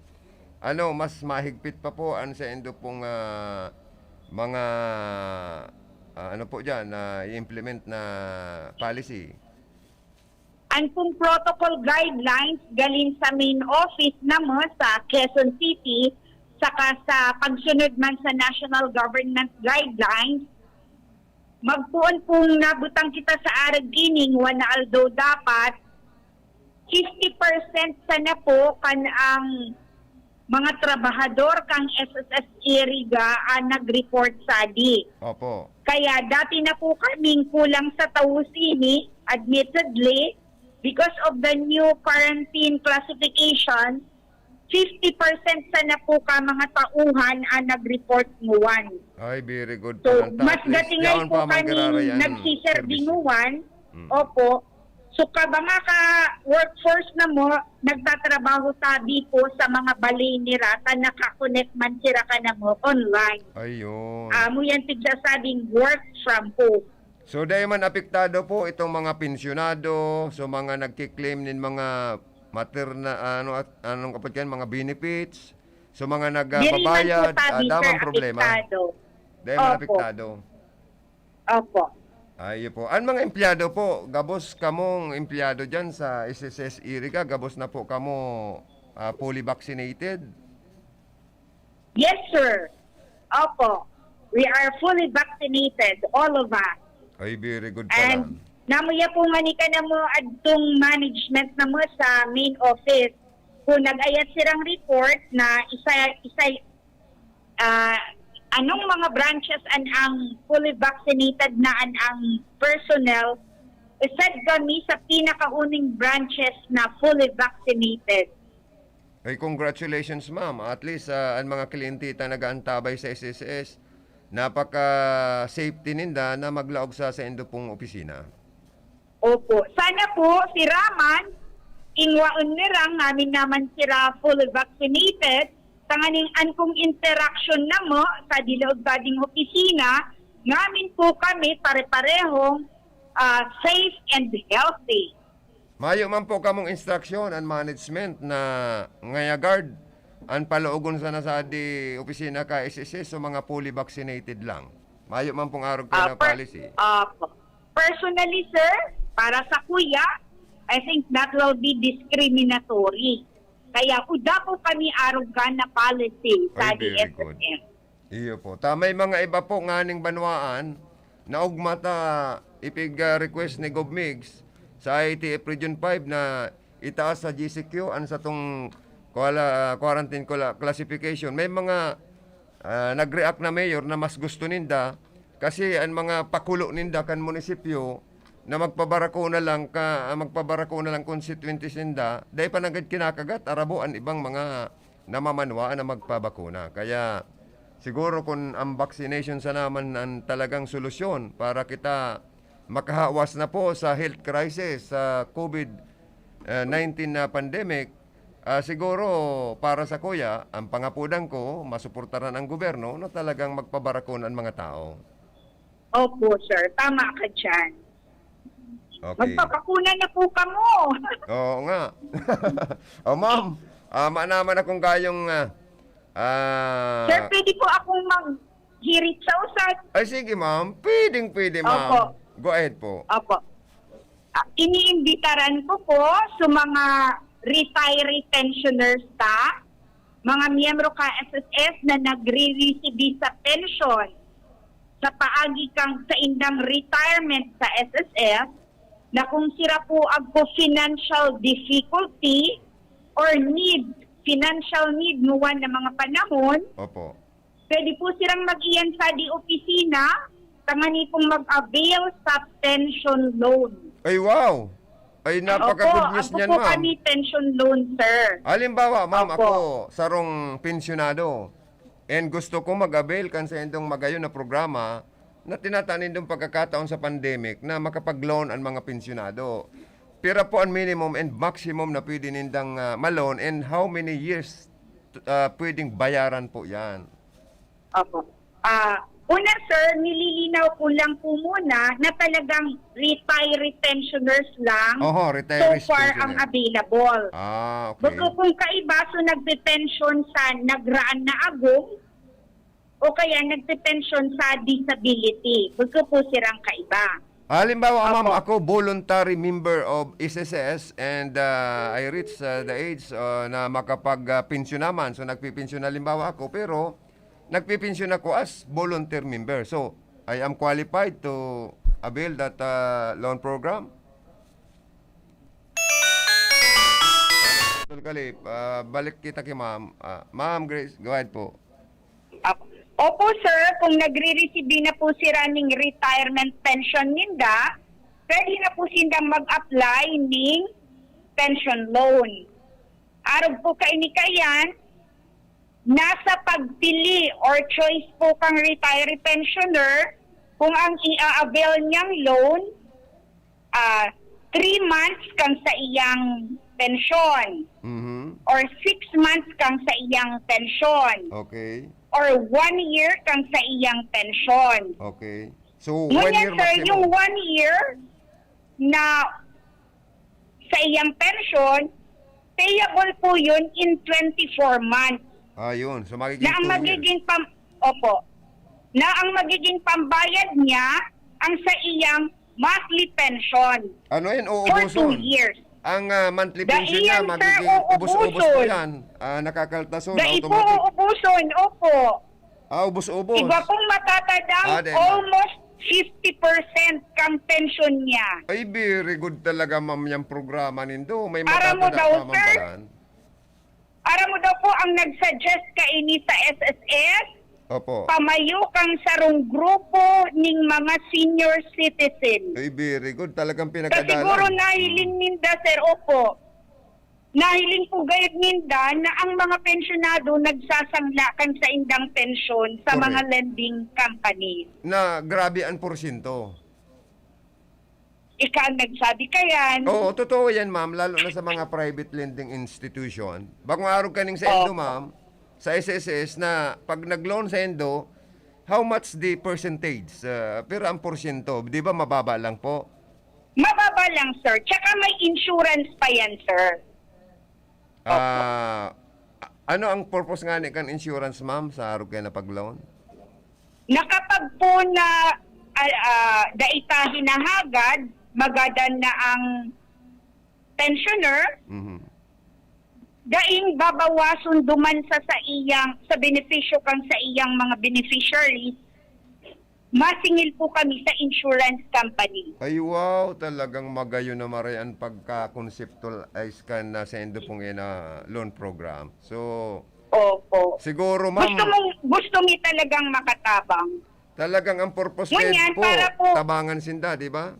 Ano, mas mahigpit pa po ang sa endo pong mga ano po dyan, i-implement na policy. Ang pong protocol guidelines galing sa main office naman sa Quezon City, saka sa pagsunod man sa national government guidelines, magpuon pong nabutang kita sa arag gining wana aldo dapat 50% sana po kan ang mga trabahador kang SSS Iriga nag-report sa di. Opo. Kaya dati na po kaming kulang sa tawusini, admittedly, because of the new quarantine classification, 50% sana po ka mga tauhan nag-report nguwan. Ay, very good. So, pala. mas At least gatingay yaon po pa man kami kararayan nagsiservinguan. Mm. Opo. So, kabanga ka workforce na mo, nagtatrabaho sabi po sa mga balay ni Rata, nakakonect man sira ka na mo online. Ayun. Mo yan tigsasabing work from home. So, dahil man apektado po itong mga pensyonado, so mga nagkiklaim ng mga anong kapag yan, mga benefits, so mga nagbabayad, damang problema. Dahil man Opo. apektado. Opo. Ay, po. Ang mga empleyado po, gabos kamong empleyado dyan sa SSS Iriga, gabos na po kamo fully vaccinated? Yes, sir. Opo. We are fully vaccinated, all of us. Ay, very good pala. And namuya po manika na mo adtong management na mo sa main office. Kung nag-ayat silang report na anong mga branches ang fully vaccinated na ang personnel, isad kami sa pinakauning branches na fully vaccinated. Ay, congratulations, ma'am. At least ang mga kliyentita nag-aantabay sa SSS, napaka-safety ninda na maglaog sa endo pong opisina. Opo. Sana po si Raman, ingwaon nirang namin naman sila fully vaccinated, tanganing ankong interaction na mo sa dilaog bading opisina, ngamin po kami pare-parehong safe and healthy. Mayo man po kamong instruction and management na ngayagard ang paloogon sana sa di opisina ka SSS so mga fully vaccinated lang. Mayo man pong arog ka na policy. Personally, sir, para sa kuya, I think that will be discriminatory. Kaya uda po kami arugan na policy sa Ay, very good. DSSM. Iyo po. May mga iba po nganing banwaan na ugmata ipig-request ni GovMigs sa ITF Region 5 na itaas sa GCQ an sa tong quarantine classification. May mga nag-react na mayor na mas gusto ninda kasi ang mga pakulo ninda kan munisipyo na magpabarako na lang constituencies ninda dahil pa nagad kinakagat arabo ang ibang mga namamanwaan na magpabakuna. Kaya siguro kung ang vaccination sa naman ang talagang solusyon para kita makahawas na po sa health crisis sa COVID-19 na pandemic, siguro para sa kuya, ang pangapudan ko, masuportaran ang gobyerno na talagang magpabarakon ang mga tao. Opo, sir. Tama ka dyan. Okay. Magpapakuna na po kamo. Oo nga. O ma'am, naman akong gayong Sir, pwede po akong maghirit sa usad. ay sige ma'am, pwede ma'am. Opo. Go ahead po. Opo. Iniimbitaran ko po sa mga retiree pensioners mga miyembro ka SSS na nagre-receive sa pension sa paagi kang sa indang retirement sa SSS na kung sira po agko financial difficulty or financial need nuwan na mga panahon, Opo. pwede po silang mag-iyan sa di opisina, tangani pong mag-avail sa pension loan. Ay, wow! Ay, napaka-good news Opo, niyan, ako po ma'am. kami pension loan, sir. Halimbawa, ma'am, Opo. ako sarong pensyonado and gusto ko mag-avail kan sa indong magayon na programa na tinatanin dong pagkakataon sa pandemic na makapag-loan ang mga pensyonado. Pira po ang minimum and maximum na pwede nindang ma-loan and how many years pwedeng bayaran po yan? Opo. Una, sir, nililinaw ko lang po muna na talagang retiree pensioners lang Oho, retirees so far pensioner. ang available. Ah, okay. Bago kung kaiba, so nagpe-pension sa nagraan na agong o kaya nagpe-pension sa disability. Bago po sirang kaiba. Halimbawa, ma'am, Opo. ako voluntary member of SSS and I reach the age na makapag-pensyon naman. So, nagpipensyon halimbawa ako, pero nagpipensyon ako as volunteer member. So, I am qualified to avail that loan program. Kalip, balik kita kay ma'am. Ma'am Grace, go ahead po. Opo, sir, kung nagre-receive na po si running retirement pension ninda, pwede na po sindang mag-apply ng pension loan. Araw po kainikayan, nasa pagpili or choice po kang retiree pensioner kung ang i-avail niyang loan 3 months kang sa iyang pensyon Mhm. or 6 months kang sa iyang pensyon Okay. or 1 year kang sa iyang pensyon. Okay. So, 1 Ngunit year sir, yung maximum. 1 year na sa iyang pensyon, payable po yun in 24 months. Yun. So, magiging Na ang 2 years. magiging na ang magiging pambayad niya ang sa iyang monthly pension Ano yan? for 2 Uubuson. years. Ang monthly Da pension niya iyan, sir, magiging ubus-ubos po uubuson. yan. Nakakaltason, Dahil po automatic. uubuson, opo. Ubus-ubos. Iba pong matatadang Then, almost 50% kang pension niya. Ay, very good talaga, ma'am, yung programa nindo. May Para mo daw, matatanda sir? pamampalan. Ara mo daw po ang nag-suggest ka ini sa SSS, Opo. pamayo kang sarong grupo ning mga senior citizen. Ay, very good. Talagang Kasi pinagkadalan. siguro nahiling ninda, sir, opo. Nahiling po gayud ninda na ang mga pensyonado nagsasanglakan sa indang pensyon sa Correct. mga lending companies. Na grabe ang porsyento. Ika ang nagsabi ka yan. Oo, totoo yan, ma'am. Lalo na sa mga private lending institution. Bagong araw kaning sa Endo, ma'am, sa SSS na pag nag-loan sa Endo, how much the percentage? Pero ang porsyento, di ba mababa lang po? Mababa lang, sir. Tsaka may insurance pa yan, sir. Ano ang purpose nga ni kan insurance, ma'am, sa araw kayo na pag-loan? Nakapag po na daita hinahagad, magadan na ang pensioner, Mhm. daing babawason duman sa iyang, sa benepisyo kang sa iyang mga beneficiaries, masingil po kami sa insurance company. Ay, wow, talagang magayon na marayan pagka-conceptualize ka na sa Endo pong loan program. So, Opo. siguro, ma'am, Gusto mo talagang makatabang. talagang ang purpose Ngunyan, po, para po- tabangan sinda, di ba?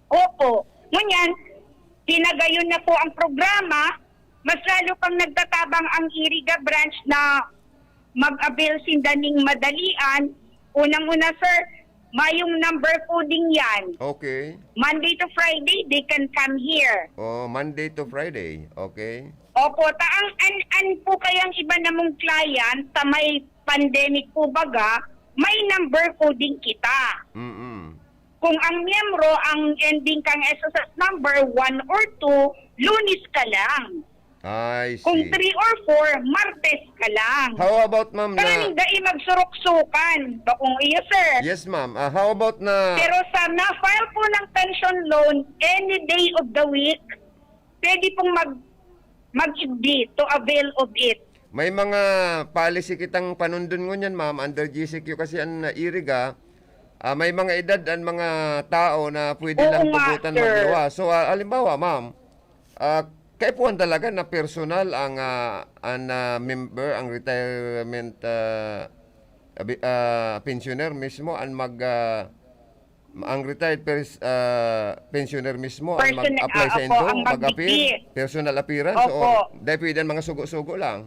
Opo. Ngunyan, pinagayon na po ang programa, mas lalo pang nagtatabang ang Iriga branch na mag-avail sindaning madalian. Unang-una, sir, mayong number coding yan. Okay. Monday to Friday, they can come here. Monday to Friday. Okay. Opo, an po kayang iba namong client sa may pandemic po baga, may number coding kita. Mm-mm. Kung ang miyembro, ang ending kang SSS number 1 or 2, Lunes ka lang. I Kung see. 3 or 4, Martes ka lang. How about, ma'am, Kaning na... dai magsurok-sukan. Bakong iyo, sir. Yes, ma'am. How about na... Pero sa na-file po ng pension loan, any day of the week, pwede pong mag-ibdi to avail of it. May mga policy kitang panundon ngunyan, ma'am, under GCQ kasi ang iriga, may mga edad ang mga tao na pwede Oo lang nga, tugutan sir. magluwa. So, halimbawa, ma'am, kaipuan talaga na personal ang member, ang retirement pensioner mismo ang ang retired pensioner mismo ang mag-apply sa opo, indo, ang mag-appear, mag-declare. personal appearance, Opo. o dahil pwede mga sugo-sugo lang?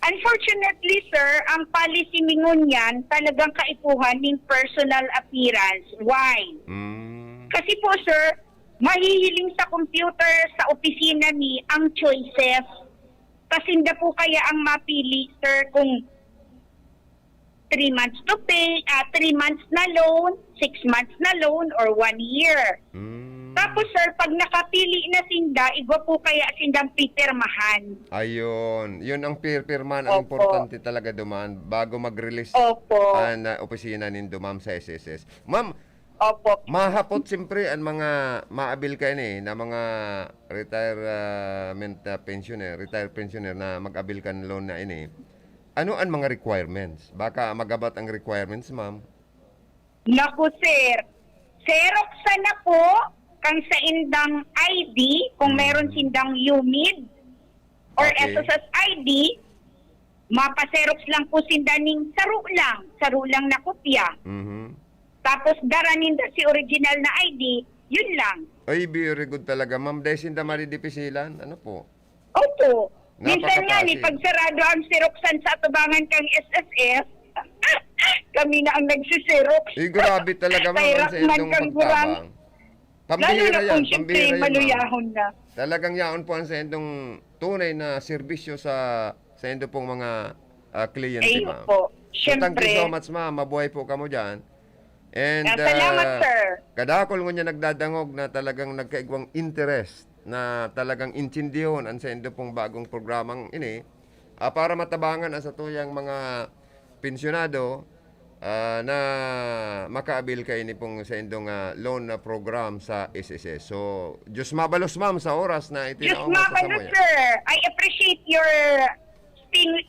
Unfortunately, sir, ang policy mingon yan talagang kaipuhan ng personal appearance. Why? Kasi po, sir, mahihiling sa computer sa opisina ni ang choices. Kasinda po kaya ang mapili, sir, kung 3 months to pay, 3 months na loan, 6 months na loan, or 1 year. Tapos, sir, pag nakapili na sinda, iba po kaya sindang pipirmahan. Ayun. Yun ang pirman ang Opo. importante talaga dumaan bago mag-release Opo. ang opisina nindo, ma'am, sa SSS. Ma'am, Opo. mahapot siyempre ang mga maabil kayo na mga retired pensioner na mag-abil ka ng loan na ini. Ano ang mga requirements? Baka magabat ang requirements, ma'am. Naku, sir. Xerox na po kang sa indang ID, kung meron sindang UMID or Okay. SSS ID, mapaserox lang po sindaning saro lang na kopya. Tapos daranin si original na ID, yun lang. Ay, very good talaga, ma'am. Dahil sinda maridipisilan, ano po? Opo. Minsan nga ni, Napakapasi. pag sarado ang xeroxan sa atubangan kang SSS, kami na ang nagsiserox. Eh, grabe talaga, ma'am, Kay ang sa Rockman indong kang gurang. pagtabang. Lalo Pambihira na yan, kung siyempre pambihira yan, ma'am. maluyahon na. Talagang yaon po ang sa indong tunay na serbisyo sa indo pong mga kliyente, Ay, ma'am. po. So, thank you Siyempre. so much, ma'am. Mabuhay po kamo dyan. And, Salamat, sir. kadakol mo niya nagdadangog na talagang nagkaigwang interest na talagang intindihon ang sa indo pong bagong programang ini para matabangan ang sa tuyang mga pensyonado na makaabil kayo ni pong sa indong loan na program sa SSS. So, Diyos mabalos, ma'am, sa oras na Just itinaong mo sa mabalo, samoy. sir. I appreciate your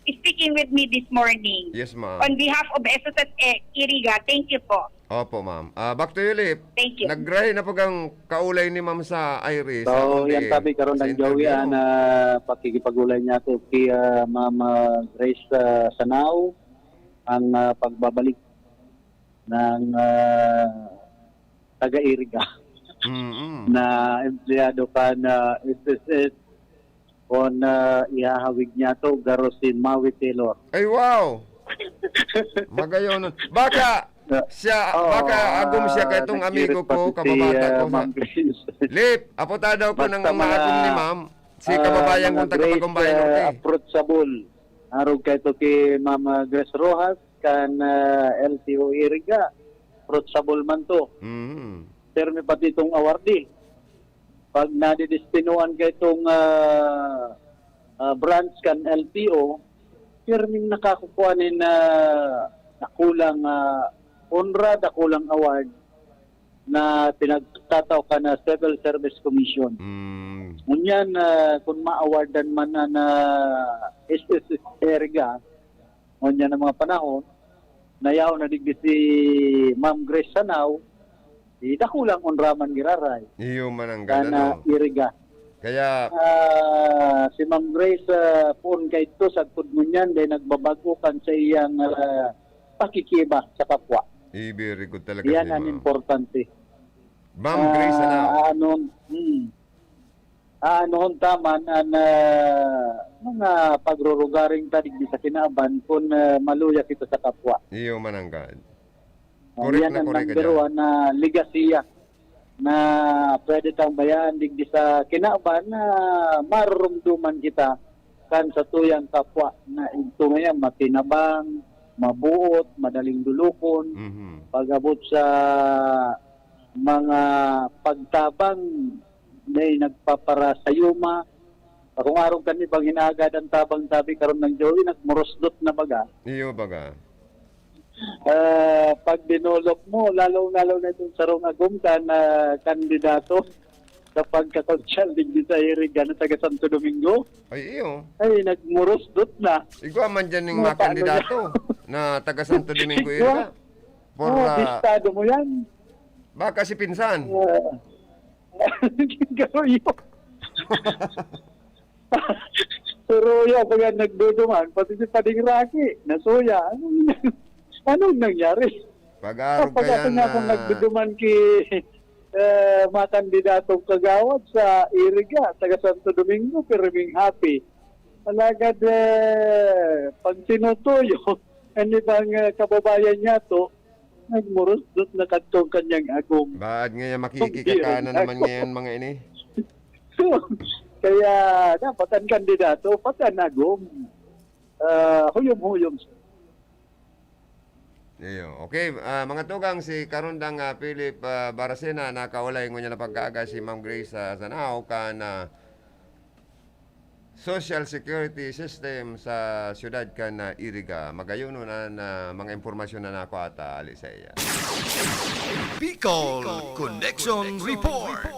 speaking with me this morning. Yes, ma'am. On behalf of SSS Iriga, thank you po. Opo, ma'am. Back to you, Lip. Thank you. Naggrahe na pag ang kaulay ni ma'am sa Iris. So, yan tabi karon ng Joey na pakikipagulay niya to kay Mama Grace Sanao ang pagbabalik ng taga-Iriga na empleyado ka na SSS on ihahawig niya to garo si Maui Taylor. Ay, wow! Magayon. Baka agum siya kay itong amigo ko, kababata ko. Ma'am Grace. Lip, apota daw ko ng Basta mga agum ni ma'am. Si kababayan kong taga-pagumbayan ko. approachable. Arog kay to kay Mama Grace Rojas kan LTO Iriga. Approachable man to. Termi pati itong awardee. Pag nadidestinuan kay itong branch kan LTO, terming nakakukuha ni na nakulang honra, nakulang award na pinagtataw ka na Civil Service Commission. Ngunyan, kung ma-awardan man na SSS Iriga, ngunyan ng mga panahon, nayaw na digdi si Ma'am Grace Sanao, nakulang onraman giraray. Iyo man ang Kana ganda, no? Iriga. Kaya, Si Ma'am Grace poon kay ito sa ngunyan, dahil nagbabago kan sa iyang pakikiba sa kapwa. very good talaga Yan si ang ma'am. importante. Ma'am Grace, ano? Anoon taman ang mga pagrurugaring tadig sa kinaaban kung maluya kita sa kapwa. Iyo man ang God. Correct Yan na ang correct ka number dyan. one na ligasiya na pwede tang bayan digdi sa kinaaban na marurumduman kita kan sa tuyang kapwa na ito ngayon matinabang, mabuot, madaling dulukon, pag-abot sa mga pagtabang na nagpapara sa yuma. Kung araw kami pag hinaagad ang tabang tabi karon ng Joey, nagmurosdot na baga. Iyo baga. Pag dinulok mo, lalo-lalo na itong sarong agum ka na kandidato sa pagkakonsyal din sa Iriga na taga Santo Domingo, Ay, iyo. ay nagmurosdot na. Ikaw man dyan ng Mga mga kandidato na taga Santo Domingo area. For, Bistado mo yan. baka si Pinsan. Garo yun. Pero yung pag nagduduman, pati si Pading Rocky, nasuya. Anong nangyari? Pag-araw Kapag kaya ako nga kung nagduduman mga kandidatong kagawad sa Iriga, taga Santo Domingo, pero ring happy. Alagad, pag sinutuyo, hindi bang kababayan niya to, nagmuros doon na katong kanyang agong. Baad ngayon makikika na naman ngayon mga ini? Kaya dapat ang kandidato, pati ang agong, huyom-huyom. Iyo. Okay, mga tugang si Karundang Philip Barasena nakawalay ngunya na pagkaaga si Ma'am Grace Zanao kan social security system sa siyudad kan Iriga. Magayuno na mga impormasyon na nako ata ali sa iya. Bicol Connection Report.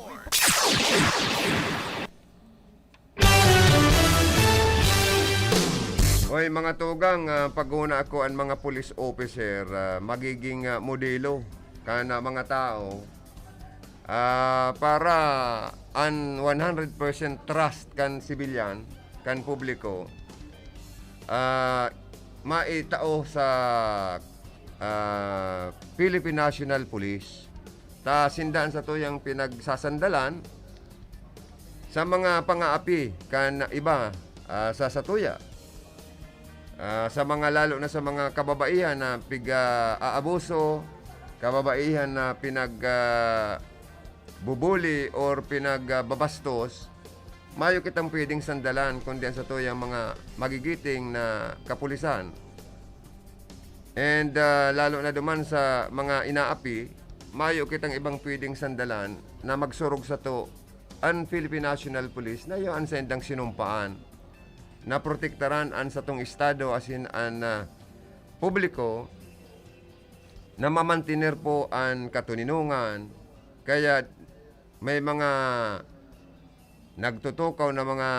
Hoy mga tugang, pag-una ako ang mga police officer, magiging modelo kana mga tao para an 100% trust kan sibilyan, kan publiko, maitao sa Philippine National Police. Ta sindaan sa tuyang pinagsasandalan sa mga pangaapi kan iba sa satuya. Sa mga lalo na sa mga kababaihan na aabuso, kababaihan na bubuli or pinagbabastos, mayo kitang pwedeng sandalan kundi sa to yung mga magigiting na kapulisan. And lalo na duman sa mga inaapi, mayo kitang ibang pwedeng sandalan na magsurog sa to ang Philippine National Police na yung ansendang sinumpaan na protektaran an sa tong estado asin an publiko na mamantiner po ang katuninungan. Kaya may mga nagtutukaw na mga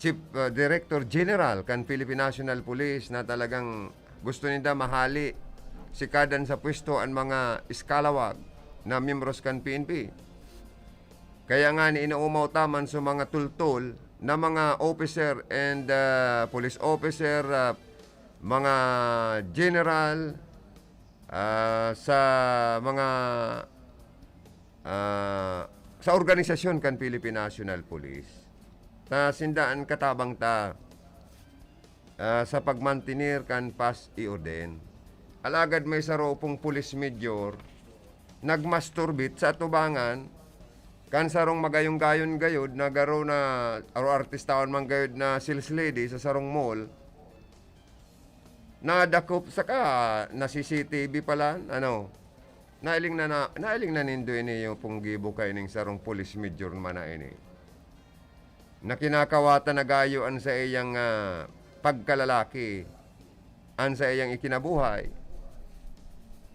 Chief Director General kan Philippine National Police na talagang gusto nila mahali sikadan sa pwesto ang mga iskalawag na miyembros kan PNP. Kaya nga ni inaumaw taman sa mga tultol na mga officer and police officer, mga general, sa mga sa organisasyon kan Philippine National Police na sindaan katabang ta sa pagmantinir kan pas iorden. Alagad may saro pong police major nagmasturbate sa atubangan kan sarong magayong gayon gayod na garo na artistaon man gayod na sales lady sa sarong mall na dakop saka na CCTV pala nailing na nindo ini yung pong gibo kay ning sarong police major man na ini na kinakawatan na gayo an sa iyang pagkalalaki an sa iyang ikinabuhay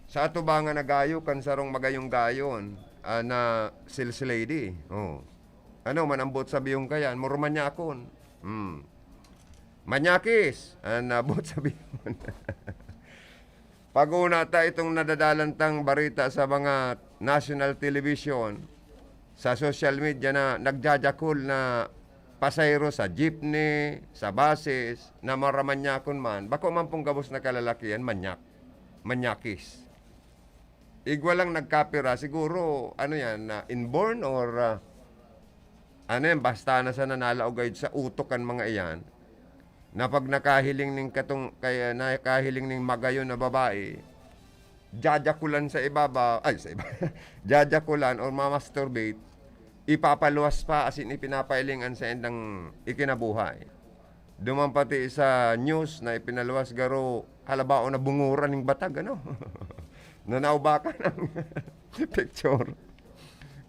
sa atubangan na gayo kan sarong magayong gayon na sales lady. Manambot sa biyong kayan, muro manyakon. Manyakis, nabot sa biyong. Pag-una ta itong nadadalantang barita sa mga national television, sa social media na nagjajakol na pasayro sa jeepney, sa buses, na maramanyakon man, bako man pong gabos na kalalakihan, manyakis. Igwa lang nagkapira, siguro, na inborn or, basta na sa nanalaogay sa utokan mga iyan, na pag nakahiling ning magayon na babae, jajakulan sa ibaba, jajakulan or mamasturbate, ipapaluwas pa asin ipinapailingan sa endang ikinabuhay. Duman pati sa news na ipinaluwas garo halabao na bunguran ng batag, Nanaw ka ng picture.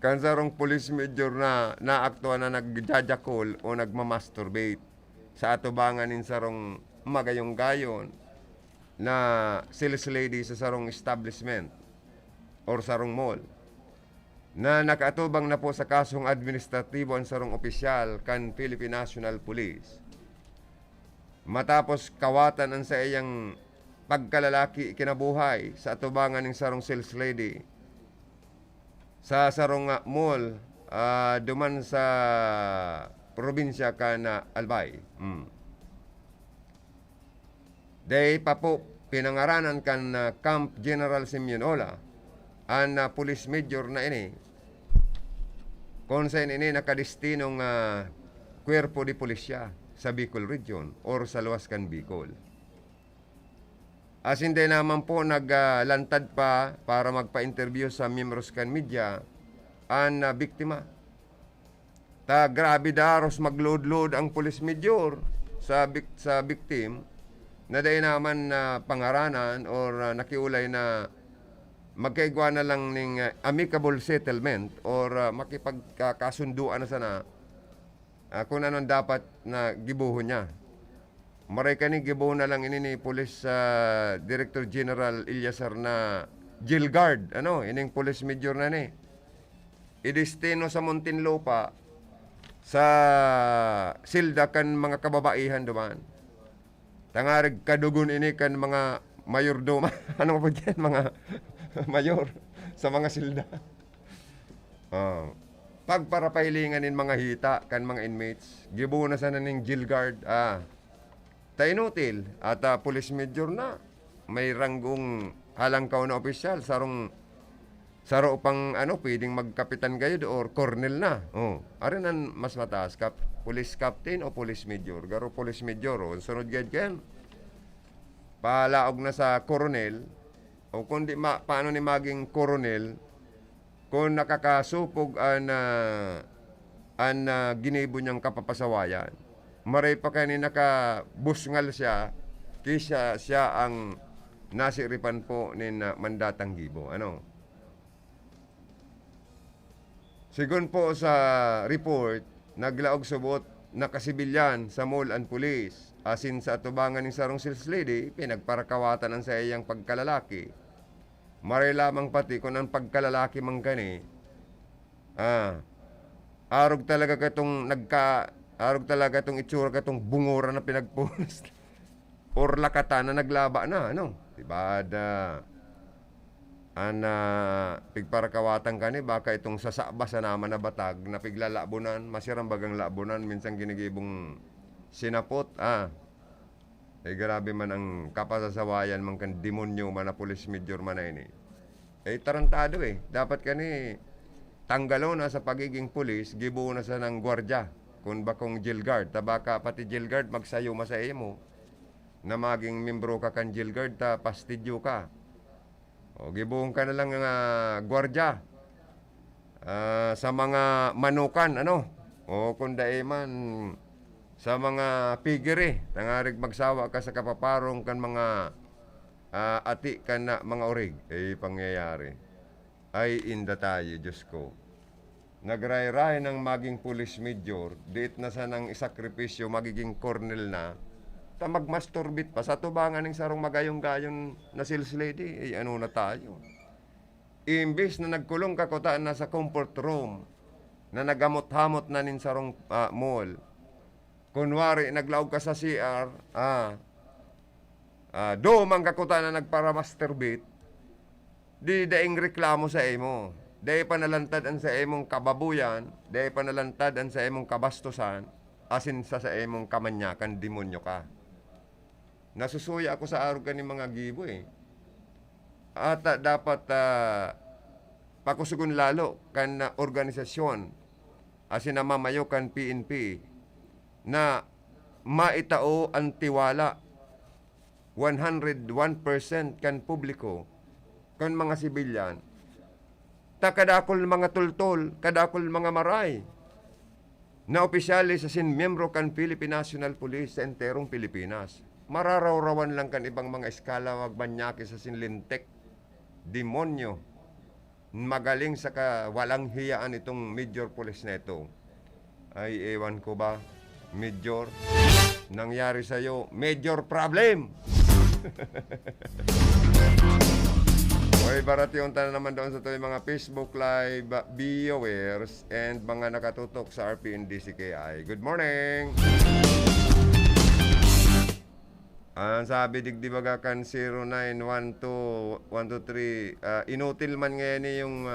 Kansarong police major na naaktuan na nagjajakol o nagmamasturbate sa atubangan nin sarong magayong gayon na sales lady sa sarong establishment or sarong mall na nakaatubang na po sa kasong administratibo ang sarong opisyal kan Philippine National Police. Matapos kawatan ang sa iyang pagkalalaki kinabuhay sa atubangan ng sarong sales lady sa sarong mall duman sa probinsya kan Albay. Day pa po pinangaranan kan Camp General Simeonola an police major na ini kung saan ini nakadestinong kwerpo di pulisya sa Bicol Region or sa luwas kan Bicol. As hindi naman po naglantad pa para magpa-interview sa membros kan media ang biktima. Ta grabe daros magload-load ang police major sa victim na dahil naman pangaranan or nakiulay na magkaigwa na lang ng amicable settlement or makipagkakasunduan na sana kung anong dapat na gibuhon niya. Maray ka ni gibuhon na lang ini ni Police Director General Ilyasar na jail guard, ining police major na ni. Idestino sa Muntinlupa sa silda kan mga kababaihan duman. Tangarig kadugon ini kan mga mayordoma. Ano po dyan? Mga mayor sa mga silda. Pagparapailingan in mga hita kan mga inmates, gibo na sana ning jail guard. Tainutil at police major na may ranggong halangkaw na opisyal saro pang pwedeng magkapitan gayud or colonel na. Arin ang mas mataas police captain o police major. Garo police major sunod gayud kayan. Palaog na sa coronel o kundi paano ni maging coronel kung nakakasupog an ginibo niyang kapapasawayan. Maray pa kani nakabusngal siya kisa siya ang nasiripan po ni mandatang gibo. Sigun po sa report, naglaog subot na kasibilyan sa mall and police asin sa atubangan ni sarong sales lady, pinagparakawatan ang sa iyang pagkalalaki. Maray lamang pati kung ang pagkalalaki mang gani, arog talaga itong itsura katong bungura na pinagpunas or lakatan na naglaba na, diba? Pigparakawatan ka ni, baka itong sasaba sa naman na batag na piglalabunan, masirang bagang labunan, minsan ginigibong sinapot, grabe man ang kapasasawayan man kan demonyo man na police major man na ini. Tarantado dapat ka ni tanggalo na sa pagiging pulis, gibo na sa ng gwardya, kung bakong jail guard, tabaka pati jail guard magsayo masaya mo, na maging membro ka kan jail guard, pastidyo ka. O gibuong ka na lang gwardya sa mga manukan, o kung man sa mga pigiri, tangarig magsawa ka sa kapaparong kan mga ati kan na mga orig, pangyayari. Ay inda tayo, Diyos ko. Nagray-ray ng maging police major, diit na sa nang isakripisyo, magiging colonel na, ta magmasturbit pa sa tubangan ng sarong magayong-gayon na sales lady, ano na tayo. Imbis na nagkulong kakutaan na sa comfort room, na nagamot-hamot na nin sarong mall, kunwari naglaog ka sa CR, do mang kakutaan na nagpara-masturbate, di daing reklamo sa imo, di panalantad ang sa imong kababuyan, di panalantad ang sa imong kabastusan, asin sa imong kamanyakan, demonyo ka. Nasusuya ako sa araw ni mga gibo At dapat pakusugon lalo kan organisasyon asin na mamayo kan PNP na maitao ang tiwala 101% kan publiko kan mga sibilyan ta kadakol mga tultol, kadakol mga maray na opisyalis asin miyembro kan Philippine National Police sa enterong Pilipinas. Mararawrawan lang kan ibang mga eskala magbanyaki sa sinlintek, demonyo, magaling sa walang hiyaan itong major police neto. Ay ewan ko ba, major, nangyari sa'yo, major problem! Okay, barati unta na naman doon sa ito mga Facebook Live viewers and mga nakatutok sa RPNDCKI. Good morning! Ang sabi digdi baga kan 0912-123 inutil man ngayon yung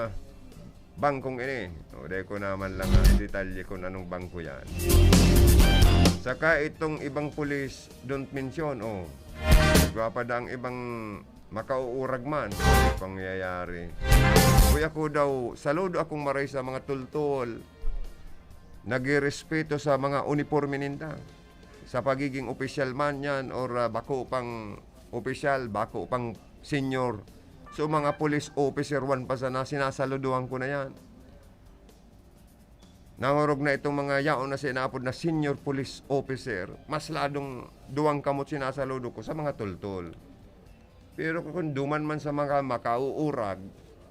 bangkong ini. O, dahil ko naman lang detalye kung anong bangko yan. Saka itong ibang pulis, don't mention, gwapa da ang ibang makauurag man. Pangyayari. Kuya ko daw, saludo akong maray sa mga tultol. Nagirespeto sa mga uniforme ninda. Sa pagiging opisyal man yan or bako pang opisyal, bako pang senior. So mga police officer 1 pa sana, sinasaluduhan ko na yan. Nangurog na itong mga yaon na sinapod na senior police officer, mas ladong duwang kamot sinasaludo ko sa mga tultol. Pero kung duman man sa mga makauurag,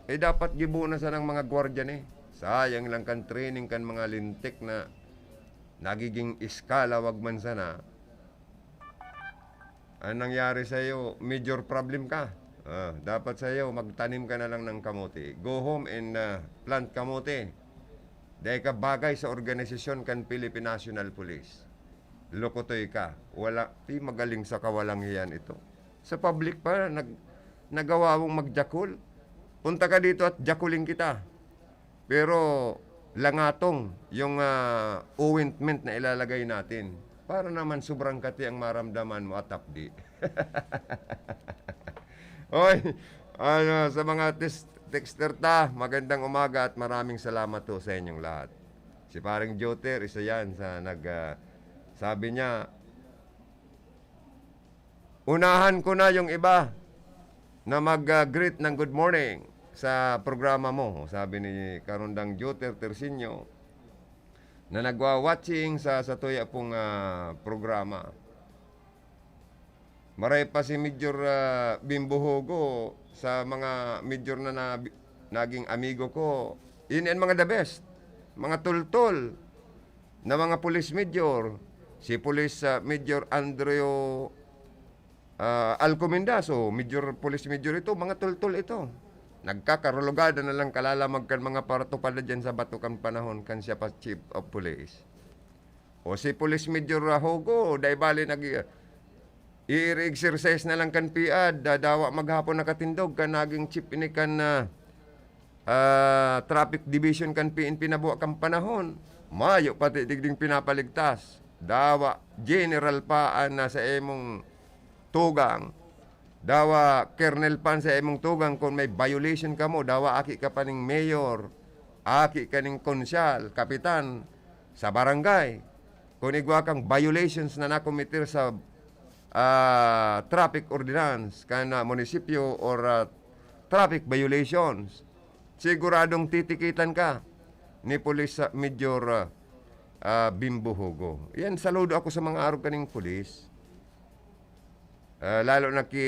dapat gibuo na sa ng mga gwardiya ni. Sayang lang kan training kan mga lintik na nagiging iskala, wag man sana. Ang nangyari sa iyo, major problem ka. Dapat sa iyo, magtanim ka na lang ng kamote. Go home and plant kamote. Dahil ka bagay sa organisasyon kan Philippine National Police. Lokotoy ka. Di magaling sa kawalang hiyan ito. Sa public pa, nagawa mong magjakul. Punta ka dito at jakuling kita. Pero langatong yung ointment na ilalagay natin para naman sobrang kati ang maramdaman mo at tapdi. Oy, sa mga texter magandang umaga at maraming salamat to sa inyong lahat. Si paring Joter, isa yan sa sabi niya, unahan ko na yung iba na mag-greet ng good morning sa programa mo, sabi ni Karundang Joter Tersinio na nagwa-watching sa tuya pong programa. Maray pa si Major Bimbohogo sa mga major na naging amigo ko. In mga the best, mga tultol na mga police major. Si Police Major Andreo Alcomendazo, Major Police Major ito, mga tultol ito. Nagkakarulugada na lang kalalamag kan mga paratupan na dyan sa batukan panahon kan siya pa Chief of Police. O si Police Major Hogo, dahil bali i-exercise na lang kan piad, dadawa maghapon nakatindog kan naging chief ini kan traffic division kan PNP na buwa kan panahon. Mayo pati digding pinapaligtas. Dawa general pa na sa emong tugang. Dawa kernel pan sa emong tugang kung may violation ka mo, dawa aki ka pa ning mayor, aki ka ning konsyal, kapitan sa barangay. Kung igwa kang violations na nakomitir sa traffic ordinance kana munisipyo or traffic violations, siguradong titikitan ka ni Police Major Bimbohogo. Yan, saludo ako sa mga arog kaning pulis. Lalo na ki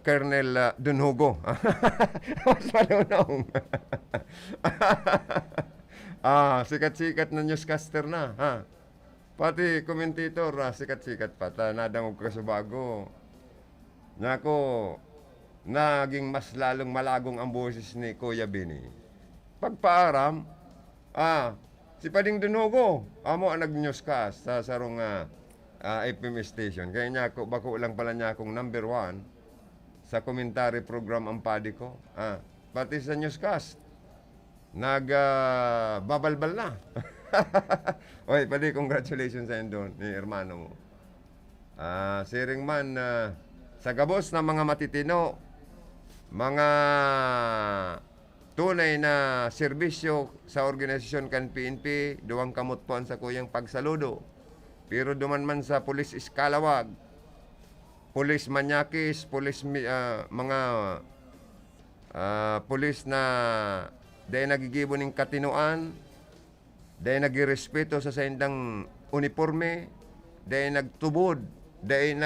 Colonel Dunhugo. Mas malunong. Sikat-sikat na newscaster na. Pati commentator, sikat-sikat pa. Nadangog ka sa bago. Nako, naging mas lalong malagong ang boses ni Kuya Bini. Pagpaaram, si Pading Dunhugo, amo ang nag-newscast sa sarong FM station. Kaya niya ako, bako lang pala niya akong number 1 sa commentary program ang padi ko. Pati sa newscast, nagbabalbal na. Oy, padi, congratulations sa doon ni hermano mo. Siring man, sa gabos ng mga matitino, mga tunay na serbisyo sa organisasyon kan PNP, duwang kamot po sa kuyang pagsaludo. Pero duman man sa pulis iskalawag, pulis manyakis, pulis mga pulis na dahil nagigibo ng katinuan, dahil nagirespeto sa saindang uniforme, dahil nagtubod, dahil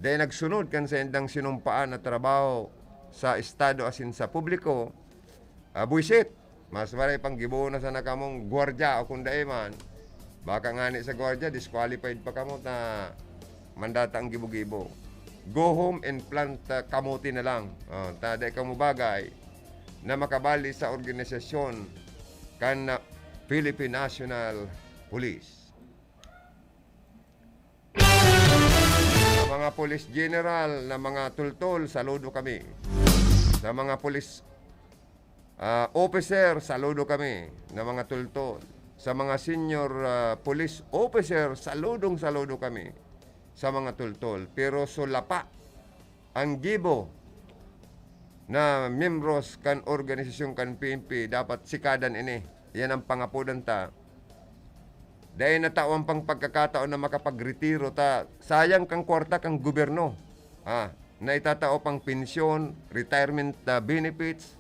nagsunod kan saindang sinumpaan na trabaho sa estado asin sa publiko, buisit, mas maray pang gibo na sa nakamong gwardya o kung man. Baka nga ni sa gwardiya, disqualified pa kamo na mandata ang gibo-gibo. Go home and plant kamuti na lang. Taday kamo bagay na makabali sa organisasyon kan Philippine National Police. Sa mga police general na mga tultol, saludo kami. Sa mga police officer, saludo kami na mga tultol. Sa mga senior police officer, saludo kami sa mga tultol. Pero sulapa ang gibo na membros kan organisasyon kan PNP dapat sikadan ini. Yan ang pangapudan ta. Dahil natawan pang pagkakataon na makapagretiro ta. Sayang kang kwarta kang gobyerno. Na itatao pang pensyon, retirement benefits.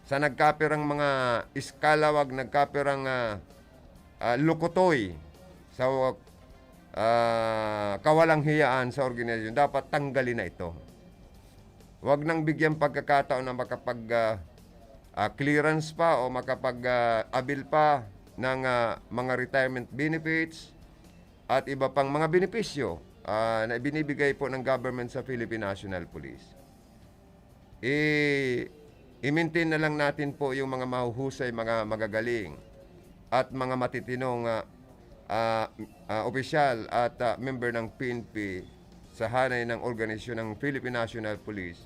Sa nagkapirang mga iskalawag, nagkapirang lukotoy sa kawalang hiyaan sa organisasyon, dapat tanggalin na ito. Huwag nang bigyan pagkakataon na makapag-clearance pa o makapag-abil pa ng mga retirement benefits at iba pang mga benepisyo na binibigay po ng government sa Philippine National Police. I-maintain na lang natin po yung mga mahuhusay, mga magagaling at mga matitinong opisyal at member ng PNP sa hanay ng organisasyon ng Philippine National Police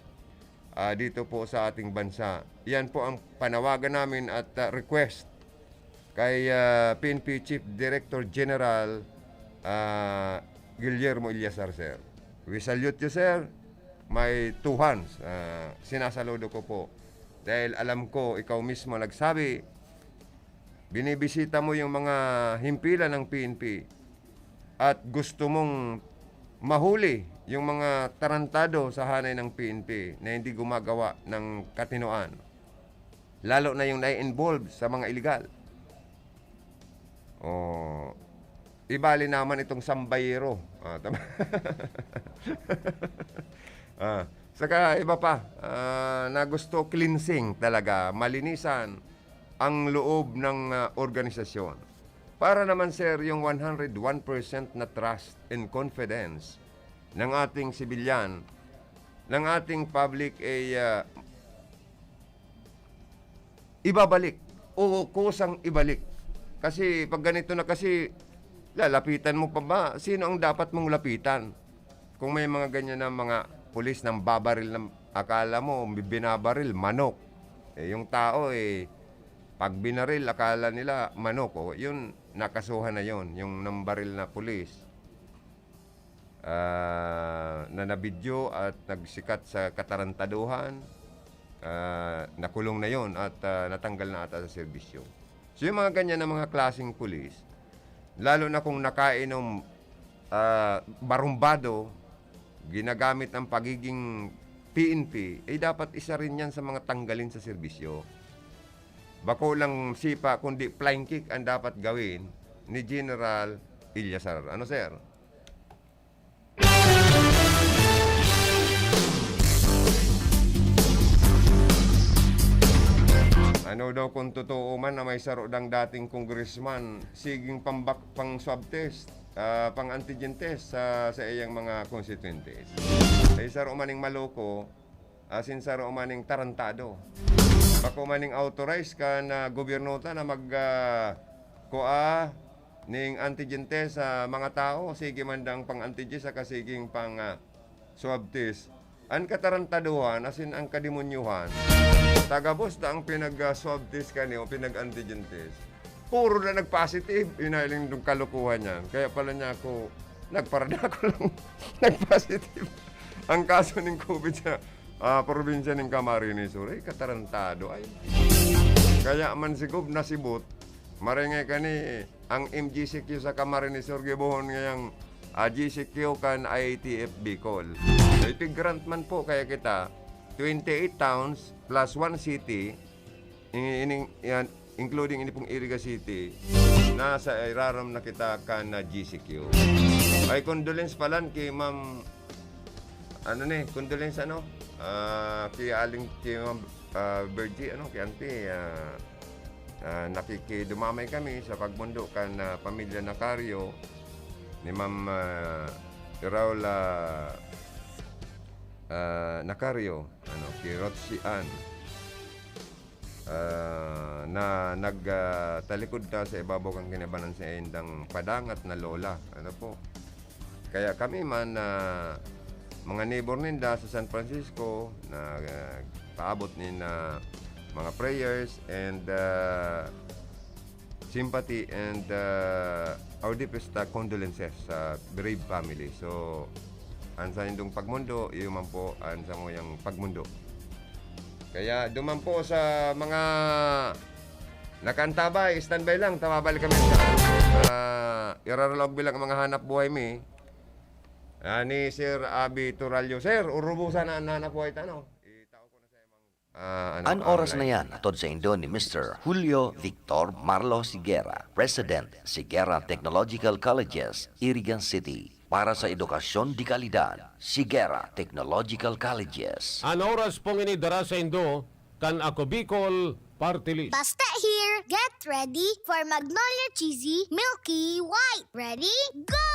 dito po sa ating bansa. Yan po ang panawagan namin at request kay PNP Chief Director General Guillermo Eliazar, sir. We salute you, sir. May two hands. Sinasaludo ko po. Dahil alam ko, ikaw mismo nagsabi, binibisita mo yung mga himpilan ng PNP at gusto mong mahuli yung mga tarantado sa hanay ng PNP na hindi gumagawa ng katinoan. Lalo na yung na-involved sa mga illegal. Ibali naman itong sambayero. Saka iba pa, na gusto cleansing talaga, malinisan ang loob ng organisasyon. Para naman, sir, yung 101% na trust and confidence ng ating sibilyan, ng ating public ay ibabalik o kusang ibalik. Kasi pag ganito na kasi, lalapitan mo pa ba? Sino ang dapat mong lapitan? Kung may mga ganyan na mga pulis ng babaril, ng akala mo binabaril, manok. Yung tao pag binaril, akala nila manok. Yun, nakasuhan na yun, yung nambaril na pulis. Na nabidyo at nagsikat sa katarantaduhan, nakulong na yun at natanggal na ata sa serbisyo. So yung mga ganyan na mga klaseng pulis, lalo na kung nakainom barumbado, ginagamit ang pagiging PNP, dapat isa rin yan sa mga tanggalin sa serbisyo. Bako lang sipa, kundi flying kick ang dapat gawin ni General Eliazar. Ano, sir? Ano daw kung totoo man na may saro ng dating congressman, siging pang swab test, pang antigen test sa iyang mga constituentes. Ay saro maning maloko, asin saro maning tarantado. Bako maning authorized ka na gobyernota na ning antigen test sa mga tao, sige man dang pang antigen sa kasiging pang swab test. Ang katarantaduhan, asin ang kademonyuhan, tagabos na ang pinag-swab test kanyo, pinag-antigen test. Puro na nag-positive, inailing yung kalukuhan niyan. Kaya pala niya ako, nagparada ko lang, nag-positive. Ang kaso ng COVID sa probinsya ng Camarines Sur, katarantado ay. Kaya man sigub nasibot, maringay ka ni ang MGCQ sa Camarines Sur, gibuhon ngayang GCQ kan IATF Bicol. Grant man po kaya kita 28 towns plus 1 city including ini pong Iriga City nasa iraram na kita kan na GCQ. Ay condolence palan kay Ma'am condolence kay aling kay Ma'am Bergie kay auntie nakikidumamay kami sa pagmundo kan pamilya Nacario ni Ma'am Raula Nacario, kay Rotsi Ann, na nagtalikod ta sa ibabaw kang kinabanan sa indang padangat na lola. Kaya kami man, mga neighbor ninda sa San Francisco, na paabot ni na mga prayers and sympathy and our deepest condolences sa bereaved family. So, ansa nindong pagmundo, iyo man po ansa mo yung pagmundo. Kaya duman po sa mga nakantabay, standby lang, tababalik kami sa iraralog bilang mga hanap buhay mi. Ni Sir Abi Turalyo. Sir, urubusan na ang hanap buhay tano. Itao ko na sa imong An oras na yan, atod sa Indo ni Mr. Julio Victor Marlo Sigera, President, Sigera Technological Colleges, Irigan City. Para sa edukasyon di kalidad, Sigera Technological Colleges. An oras pong inidara sa Indo, kan ako Bicol Party List. Basta here, get ready for Magnolia Cheesy Milky White. Ready? Go!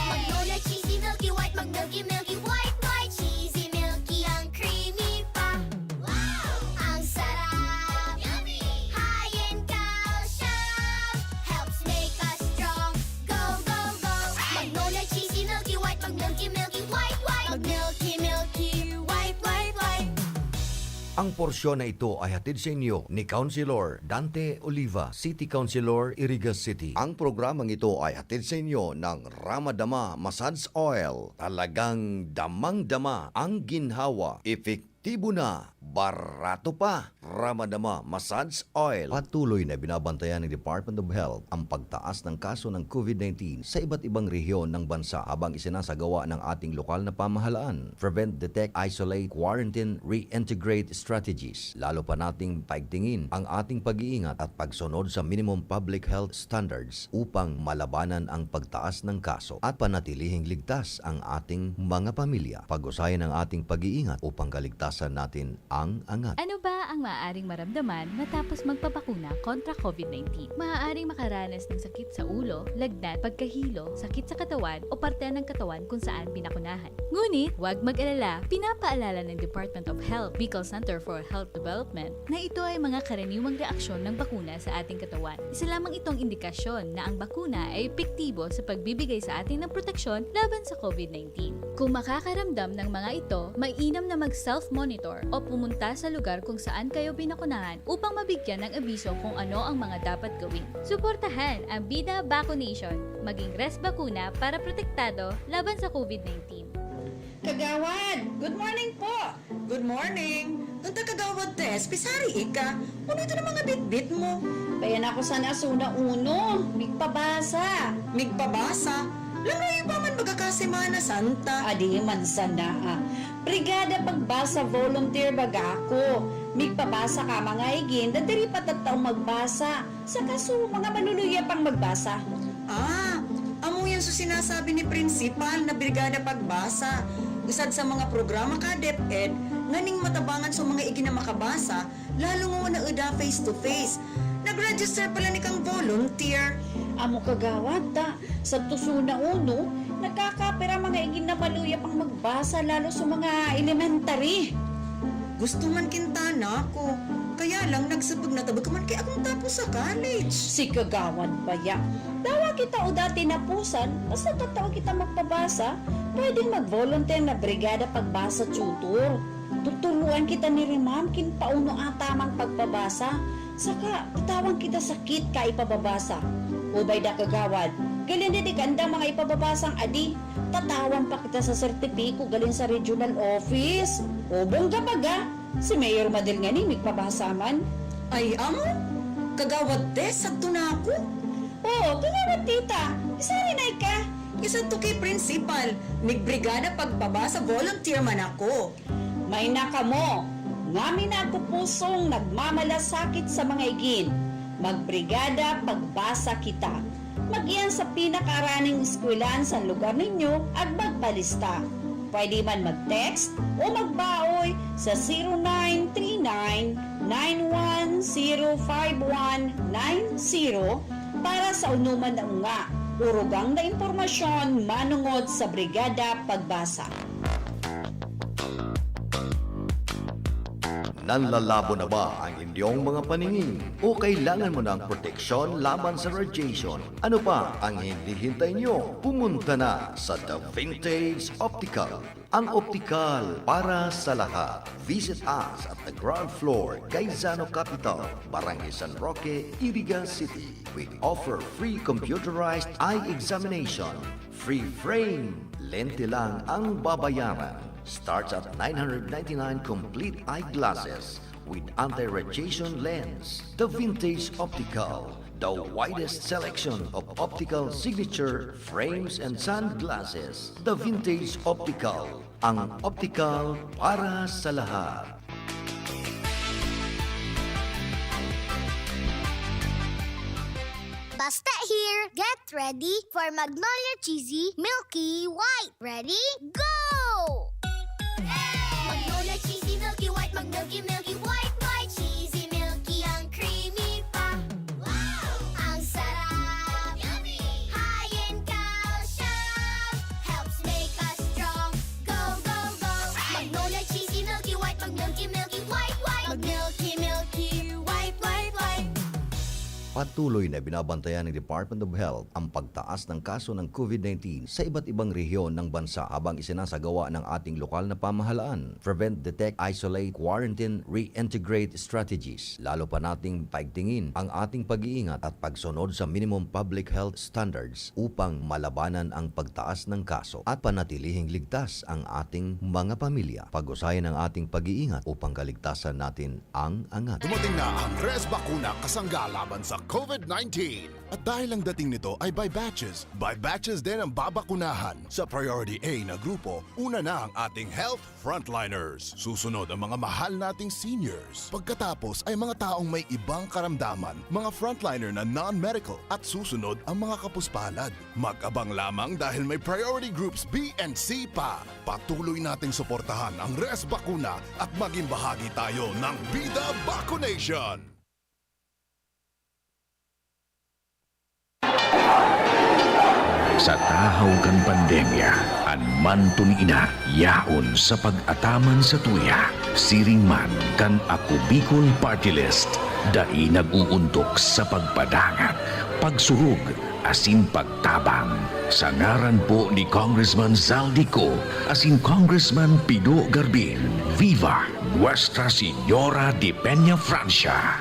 Magnolia Cheesy Milky White, Milky White, White, Cheesy Milky, ang creamy pa. Wow! Ang sarap! Yummy! High in calcium, helps make us strong. Go, go, go! Magnolia Cheesy Milky White, Milky White, White, Milky White, White, White. Ang porsyon na ito ay hatid sa inyo ni Councilor Dante Oliva, City Councilor, Iriga City. Ang programang ito ay hatid sa inyo ng Ramadama Massage Oil. Talagang damang-dama ang ginhawa. Epektibo na, barato pa. Ramadama Massage Oil. Patuloy na binabantayan ng Department of Health ang pagtaas ng kaso ng COVID-19 sa iba't ibang rehiyon ng bansa habang isinasagawa ng ating lokal na pamahalaan. Prevent, detect, isolate, quarantine, reintegrate strategies. Lalo pa nating paigtingin ang ating pag-iingat at pagsunod sa minimum public health standards upang malabanan ang pagtaas ng kaso at panatilihing ligtas ang ating mga pamilya. Pag-usayan ang ating pag-iingat upang kaligtasan natin ang angat. Ano ba ang maaaring maramdaman matapos magpabakuna kontra COVID-19? Maaaring makaranas ng sakit sa ulo, lagnat, pagkahilo, sakit sa katawan o parte ng katawan kung saan pinakunahan. Ngunit, huwag mag-alala, pinapaalala ng Department of Health, Bicol Center for Health Development na ito ay mga karaniwang reaksyon ng bakuna sa ating katawan. Isa lamang itong indikasyon na ang bakuna ay epektibo sa pagbibigay sa atin ng proteksyon laban sa COVID-19. Kung makakaramdam ng mga ito, mainam na mag-self-monitor o pumunta sa lugar kung saan kayo binakunahan upang mabigyan ng abiso kung ano ang mga dapat gawin. Suportahan ang Bida Vaccination, maging rest bakuna para protektado laban sa COVID-19. Kagawad, good morning po. Good morning. Nung kagawad test, pisari ika. Ano ito ng mga bit-bit mo? Bayan ako sana suna uno. Migpabasa. Migpabasa? Langoy pa man magkakasimana santa. Adi man sana Brigada Pagbasa Volunteer baga ako. Migpabasa ka mga igin, dadiri pa tattaong magbasa. Sa kaso, mga maluluya pang magbasa. Amo yan so sinasabi ni Principal na Brigada Pagbasa. Usad sa mga programa ka, DepEd, nganing matabangan sa mga igin na makabasa, lalo nga na uda face-to-face. Nag-register pala ni kang volunteer. Amo kagawad sa tusuna uno, nakakapira mga igin na maluya pang magbasa lalo sa mga elementary. Gusto man kintana ko, kaya lang nagsabag na tabag man kay akong tapos sa college. Si kagawad pa ya. Dawa kita o dati napusan, basta tatawa kita magpabasa, pwedeng mag-volunteer na Brigada Pagbasa Tutor. Tutuluan kita ni Rimam kin pauno atamang pagpabasa. Saka, tatawang kita sakit ka ipababasa. O bay da kagawad, galing di ganda mga ipababasang adi. Tatawan pa kita sa sertipiko galing sa regional office. O bongga baga, si Mayor Madel nga ni migpabasa man. Ay, amo? Kagawad te, sakto na ako? Oo, kagawad tita. Isari na ka. Isa to kay Principal. Migbrigada Pagbabasa volunteer man ako. May naka mo. Ngamin na ako pusong nagmamalasakit sa mga igin. Magbrigada Pagbasa kita. Magiyan sa pinakaraning eskwelahan sa lugar ninyo at magpalista. Pwede man mag-text o magbaoy sa 0939-9105190 para sa unuman na unga. Urugang na impormasyon manungod sa Brigada Pagbasa. Nanlalabo na ba ang inyong mga paningin? O kailangan mo ng proteksyon laban sa radiation? Ano pa ang hindi hintay nyo? Pumunta na sa The Vintage Optical. Ang optical para sa lahat. Visit us at the ground floor, Gaisano Capital, Barangay San Roque, Iriga City. We offer free computerized eye examination, free frame, lente lang ang babayaran. Starts at 999 complete eyeglasses with anti-radiation lens. The Vintage Optical. The widest selection of optical signature frames and sunglasses. The Vintage Optical. Ang optical para sa lahat. Basta here, get ready for Magnolia Cheesy Milky White. Ready? Go! Magnolia Cheesy Milky White, Milky White, White, Cheesy Milky, ang creamy pa. Wow! Ang sarap! Yummy! High in calcium, helps make us strong. Go, go, go! Magnolia Cheesy Milky White, Milky White, White, Milky, White, White, White. Patuloy na binabantayan ng Department of Health ang pagtaas ng kaso ng COVID-19 sa iba't ibang rehiyon ng bansa habang isinasagawa ng ating lokal na pamahalaan. Prevent, detect, isolate, quarantine, reintegrate strategies. Lalo pa nating paigtingin ang ating pag-iingat at pagsunod sa minimum public health standards upang malabanan ang pagtaas ng kaso at panatilihing ligtas ang ating mga pamilya. Pag-usayan ang ating pag-iingat upang kaligtasan natin ang angat. Dumating na ang Res Bakuna kasangga laban sa COVID-19. At dahil ang dating nito ay by batches din ang babakunahan. Sa Priority A na grupo, una na ang ating health frontliners. Susunod ang mga mahal nating seniors. Pagkatapos ay mga taong may ibang karamdaman, mga frontliner na non-medical. At susunod ang mga kapuspalad. Mag-abang lamang dahil may priority groups B and C pa. Patuloy nating suportahan ang Res Bakuna at maging bahagi tayo ng Bida Vaccination. Sa tahaw kan pandemya, anman ina yaon sa pag-ataman sa tuya, siring man kan Ako Bicol Party List, dai nag-uuntok sa pagpadangat, pagsurug, asin pagtabang. Sa ngaran po ni Congressman Zaldico, asin Congressman Pido Garbin, Viva Nuestra Señora de Peña Francia!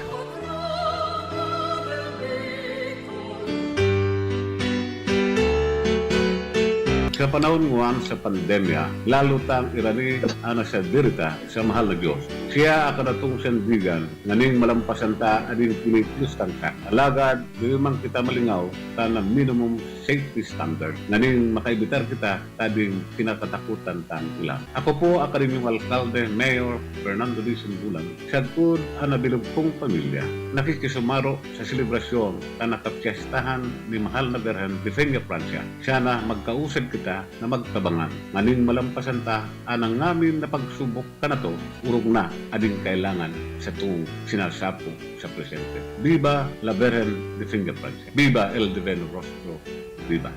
Sa panahon nguan sa pandemya, lalo tang irani ana sa dirita sa mahal na Diyos. Siya akanatong sandigan, nganing malampasan ta ading pinitlustan ka. Alagad, di man kita malingaw, ta na minimum safety standard. Nganing makaibitar kita, tading kinatatakutan tang ilang. Ako po akademyong alkalde, Mayor Fernando D. Simbulan. Siya po anabilog kong pamilya. Nakikisumaro sa selebrasyon ta nakapsiyastahan ni mahal na Berhen de Peña Francia. Siya na magkausad kita na magtabangan. Nganing malampasan ta, anang ngamin na pagsubok ka na to, urog na ading kailangan sa tuong sinasapo sa presente. Viva la Virgen de Peña Francia. Viva el Divino Rostro. Viva.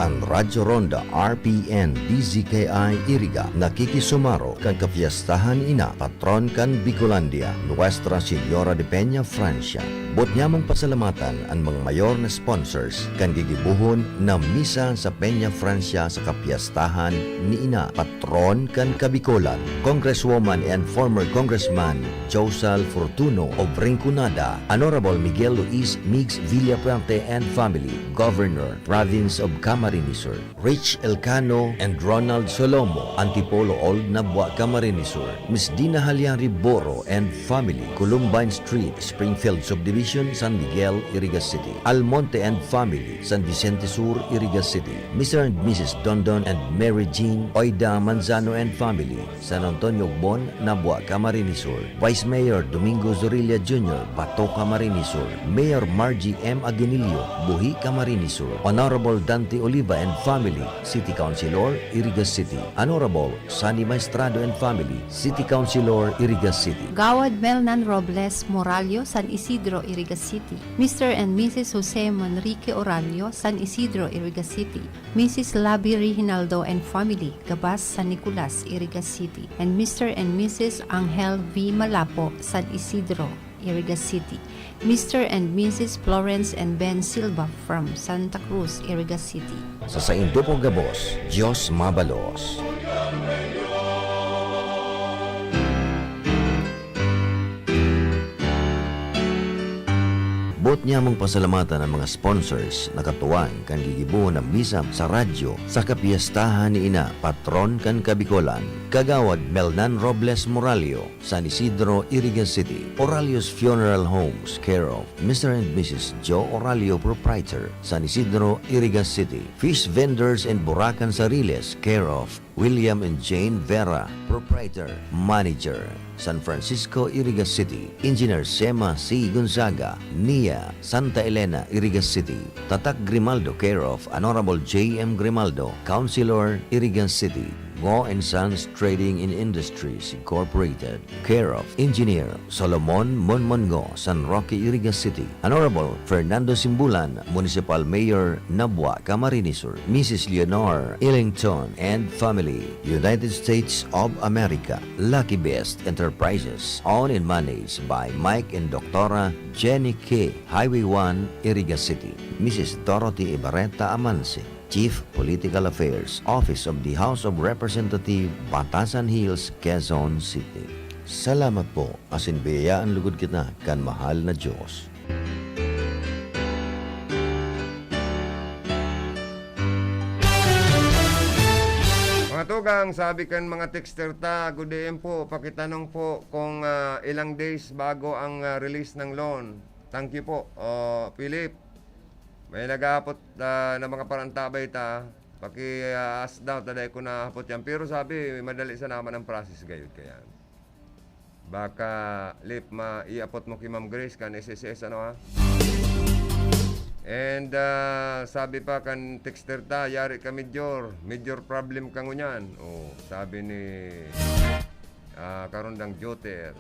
Ang Radyo Ronda RPN DZKI Iriga nakikisumaro kan kapiyastahan ina patron kan Bicolandia Nuestra Señora de Peña Francia. Bot nyamong pasalamatan ang mga mayor na sponsors kan gigibuhon na misa sa Peña Francia sa kapiyastahan ni ina patron kan Kabicolan, Congresswoman and former Congressman Josal Fortuno of Rinconada, Honorable Miguel Luis Migs Villapuerte and family, Governor, Province of Camarines Sur, Rich Elcano and Ronald Solomo, Antipolo Old Nabwa Camarines Sur, Miss Dina Haliang Riboro and family, Columbine Street, Springfield Subdivision, San Miguel, Iriga City, Almonte and family, San Vicente Sur, Iriga City, Mr. and Mrs. Dondon and Mary Jean Oida Manzano and family, San Antonio Bon, Nabwa Camarines Sur, Vice Mayor Domingo Zorilla Jr., Bato Camarines Sur, Mayor Margie M. Aguinillo, Buhi Camarines Sur, Honorable Dante Oliva and family, City Councilor, Iriga City, Honorable Sunny Maestrado and family, City Councilor, Iriga City, Gawad Melnan Robles Moralio, San Isidro, Iriga City. Mr. and Mrs. Jose Manrique Oralio, San Isidro, Iriga City. Mrs. Labi Reginaldo and family, Gabas, San Nicolas, Iriga City. And Mr. and Mrs. Angel V. Malapo, San Isidro, Iriga City. Mr. and Mrs. Florence and Ben Silva from Santa Cruz, Iriga City. Sa saindo po gabos, Diyos mabalos. Bot niya mong pasalamatan ang mga sponsors na katuwang kan gigibuhon ng bisam sa radyo sa kapiyastahan ni ina patron kan Kabikolan. Kagawad Melnan Robles Moralio, San Isidro, Iriga City. Oralio's Funeral Homes, care of Mr. and Mrs. Joe Oralio, proprietor, San Isidro, Iriga City. Fish Vendors and Buracan Sariles, care of William and Jane Vera, proprietor, manager, San Francisco, Iriga City. Engineer Sema C. Gonzaga, NIA, Santa Elena, Iriga City. Tatak Grimaldo, care of Honorable J.M. Grimaldo, Councilor, Iriga City. Go and Sons Trading in Industries Incorporated, care of Engineer Solomon Monmongo, San Roque, Iriga City. Honorable Fernando Simbulan, Municipal Mayor, Nabwa, Camarines Sur. Mrs. Leonor Illington and family, United States of America. Lucky Best Enterprises, owned and managed by Mike and Dr. Jenny K. Highway 1, Iriga City. Mrs. Dorothy Ibarreta Amanse, Chief Political Affairs, Office of the House of Representative, Batasan Hills, Quezon City. Salamat po, asin biyayaan lugod kita kan mahal na Diyos. Mga tugang, sabi kan mga texter ta, good day po, pakitanong po kung ilang days bago ang release ng loan. Thank you po. Philip, may nag-aapot na mga parantabay ta, paki-ask daw, taday ko na hapot yan. Pero sabi, madali sa naman ang process gayud kaya. Baka, Lip, iapot mo kay Ma'am Grace kan SSS, ano ha? And sabi pa kan texter ta, yari ka major problem ka ngunyan. Oh, sabi ni Karondang Joter.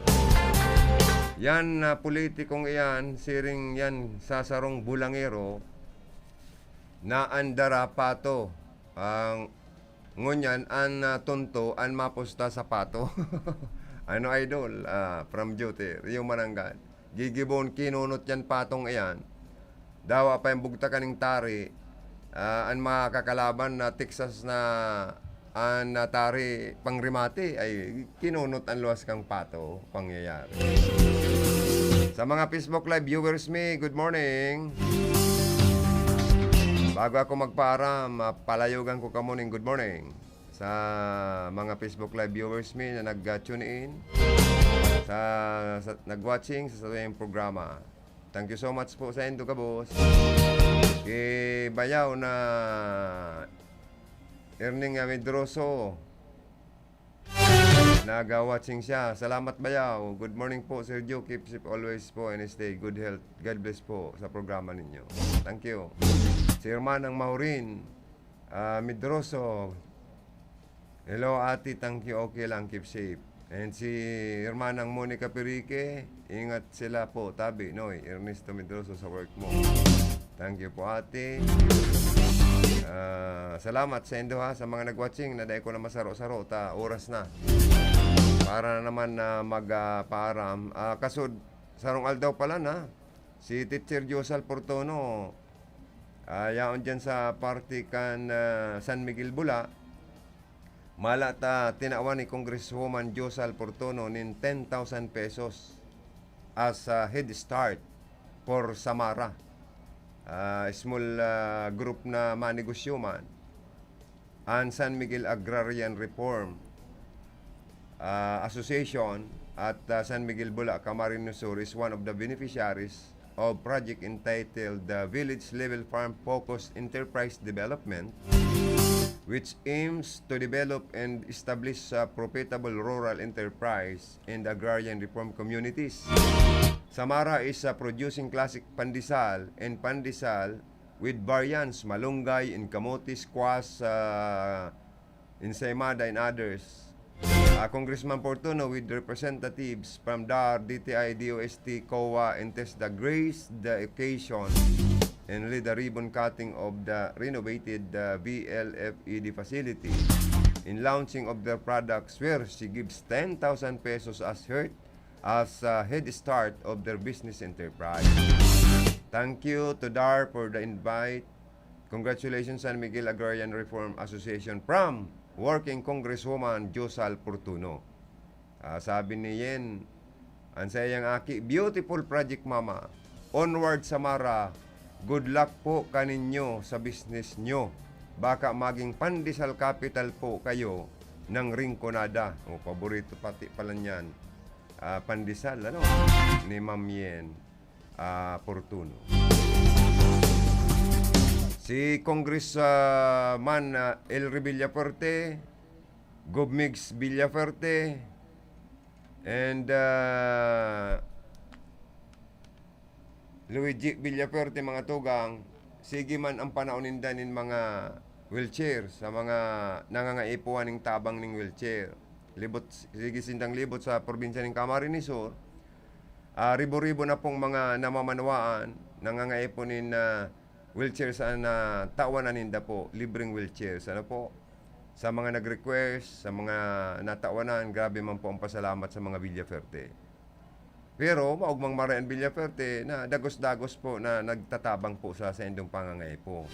Yan politikong iyan, siring yan sa sarong bulangero na andara pato. Ang ngunyan an tunto an mapusta sa pato. Ano idol? From Joter, yung mananggan. Gigibon kinunot yan patong iyan. Dawa pa yung bugta kaning tari, ang mga kakalaban na Texas na ang tari pangrimati ay kinunot ang luwas kang pato pangyayari. Sa mga Facebook Live viewers good morning. Bago ako magparam, palayogan ko ka morning, good morning. Sa mga Facebook Live viewers na nag-tune in, sa nag-watching sa yung programa. Thank you so much po sa indo ka, boss. Kay Bayaw na Erning Medroso, nag-watching siya. Salamat Bayaw. Good morning po, Sir Joe. Keep safe always po and stay good health. God bless po sa programa ninyo. Thank you. Si Herman ng Maurin, Medroso. Hello ate, thank you. Okay lang, keep safe. And si Hermanang Monica Perique, ingat sila po, tabi, Noy, Ernesto Medroso sa work mo. Thank you po ate. Salamat sa indo ha, sa mga nag-watching, na dahil ko na masaro-saro, oras na. Para na naman na magpaaram. Kasod, sarong aldaw pala na, si Teacher Josal Portono, yaon dyan sa party kan San Miguel Bula, malata tinawan ni Congresswoman Josal Portono nin 10,000 pesos as a head start for Samara. Small group na manegosyo man. Ang San Miguel Agrarian Reform Association at San Miguel Bula, Camarines Sur is one of the beneficiaries of project entitled the Village Level Farm Focused Enterprise Development, which aims to develop and establish a profitable rural enterprise in the agrarian reform communities. Samara is producing classic pandesal and pandesal with variants malunggay and kamote, squash, ensaymada and others. Congressman Portuno with representatives from DAR, DTI, DOST, COA, and TESDA graced the occasion and led the ribbon cutting of the renovated VLFED facility in launching of their products where she gives 10,000 pesos as head start of their business enterprise. Thank you to DAR for the invite. Congratulations San Miguel Agrarian Reform Association from Working Congresswoman Josal Portuno. Sabi ni Yen, ang sayang aki, beautiful project mama. Onward Samara, good luck po kaninyo sa business nyo. Baka maging pandesal capital po kayo ng Rinconada. O, paborito pati pala niyan. Pandesal, ano? Ni Ma'am Yen Portuno. Si Congressman Elry Villafuerte, Gobmix Villafuerte, and Luigi Villafuerte, mga tugang, sige man ang panaunindan ng mga wheelchair sa mga nangangaipuan ng tabang ng wheelchair. Sige sindang libot sa probinsya ng Camarines Sur. Ribo-ribo na pong mga namamanawaan, nangangaipunin na wheelchair sa tawanan ninda po, libreng wheelchair. Sana po, sa mga nag-request, sa mga natawanan, grabe man po ang pasalamat sa mga Villafuerte. Pero, maugmang Marian Villafuerte na dagos-dagos po na nagtatabang po sa indong pangangay po.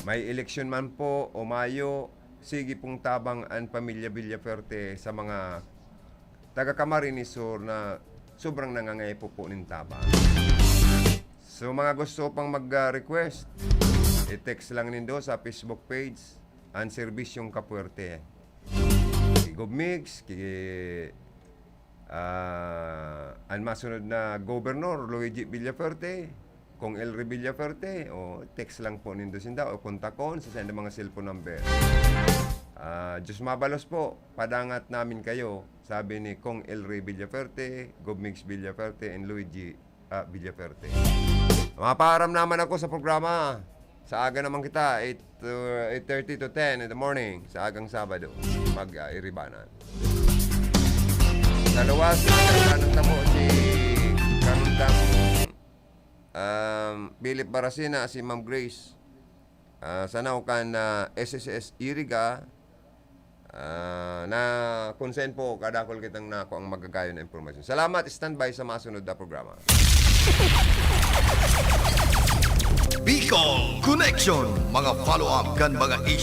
May eleksyon man po o Mayo, sige pong tabang ang pamilya Villafuerte sa mga taga-Camarines Sur na sobrang nangangay po ng tabang. So mga gusto pang mag-request, i-text lang nindo sa Facebook page ang Servisyong Kapuerte. Gobmix, ang masunod na Governor Luigi Villafuerte, kung Elry Villafuerte, o text lang po nindo sinda o kontakon sa senda mga cellphone number. Diyos mabalos po, padangat namin kayo, sabi ni Kong Elry Villafuerte, Gobmix Villafuerte, and Luigi Villafuerte. Mapaharam naman ako sa programa. Sa aga naman kita, 8:30 to 10 in the morning, sa agang Sabado, mag-iribanan. Sa luwas, nagkaroon tamo si Kanundang Philip Barasina, si Ma'am Grace. Sana kan SSS Iriga, na consent po kadakol kitang nako ang magagayon na impormasyon. Salamat, standby sa masunod na programa. Bicol Connection, mga follow-up kan mga issues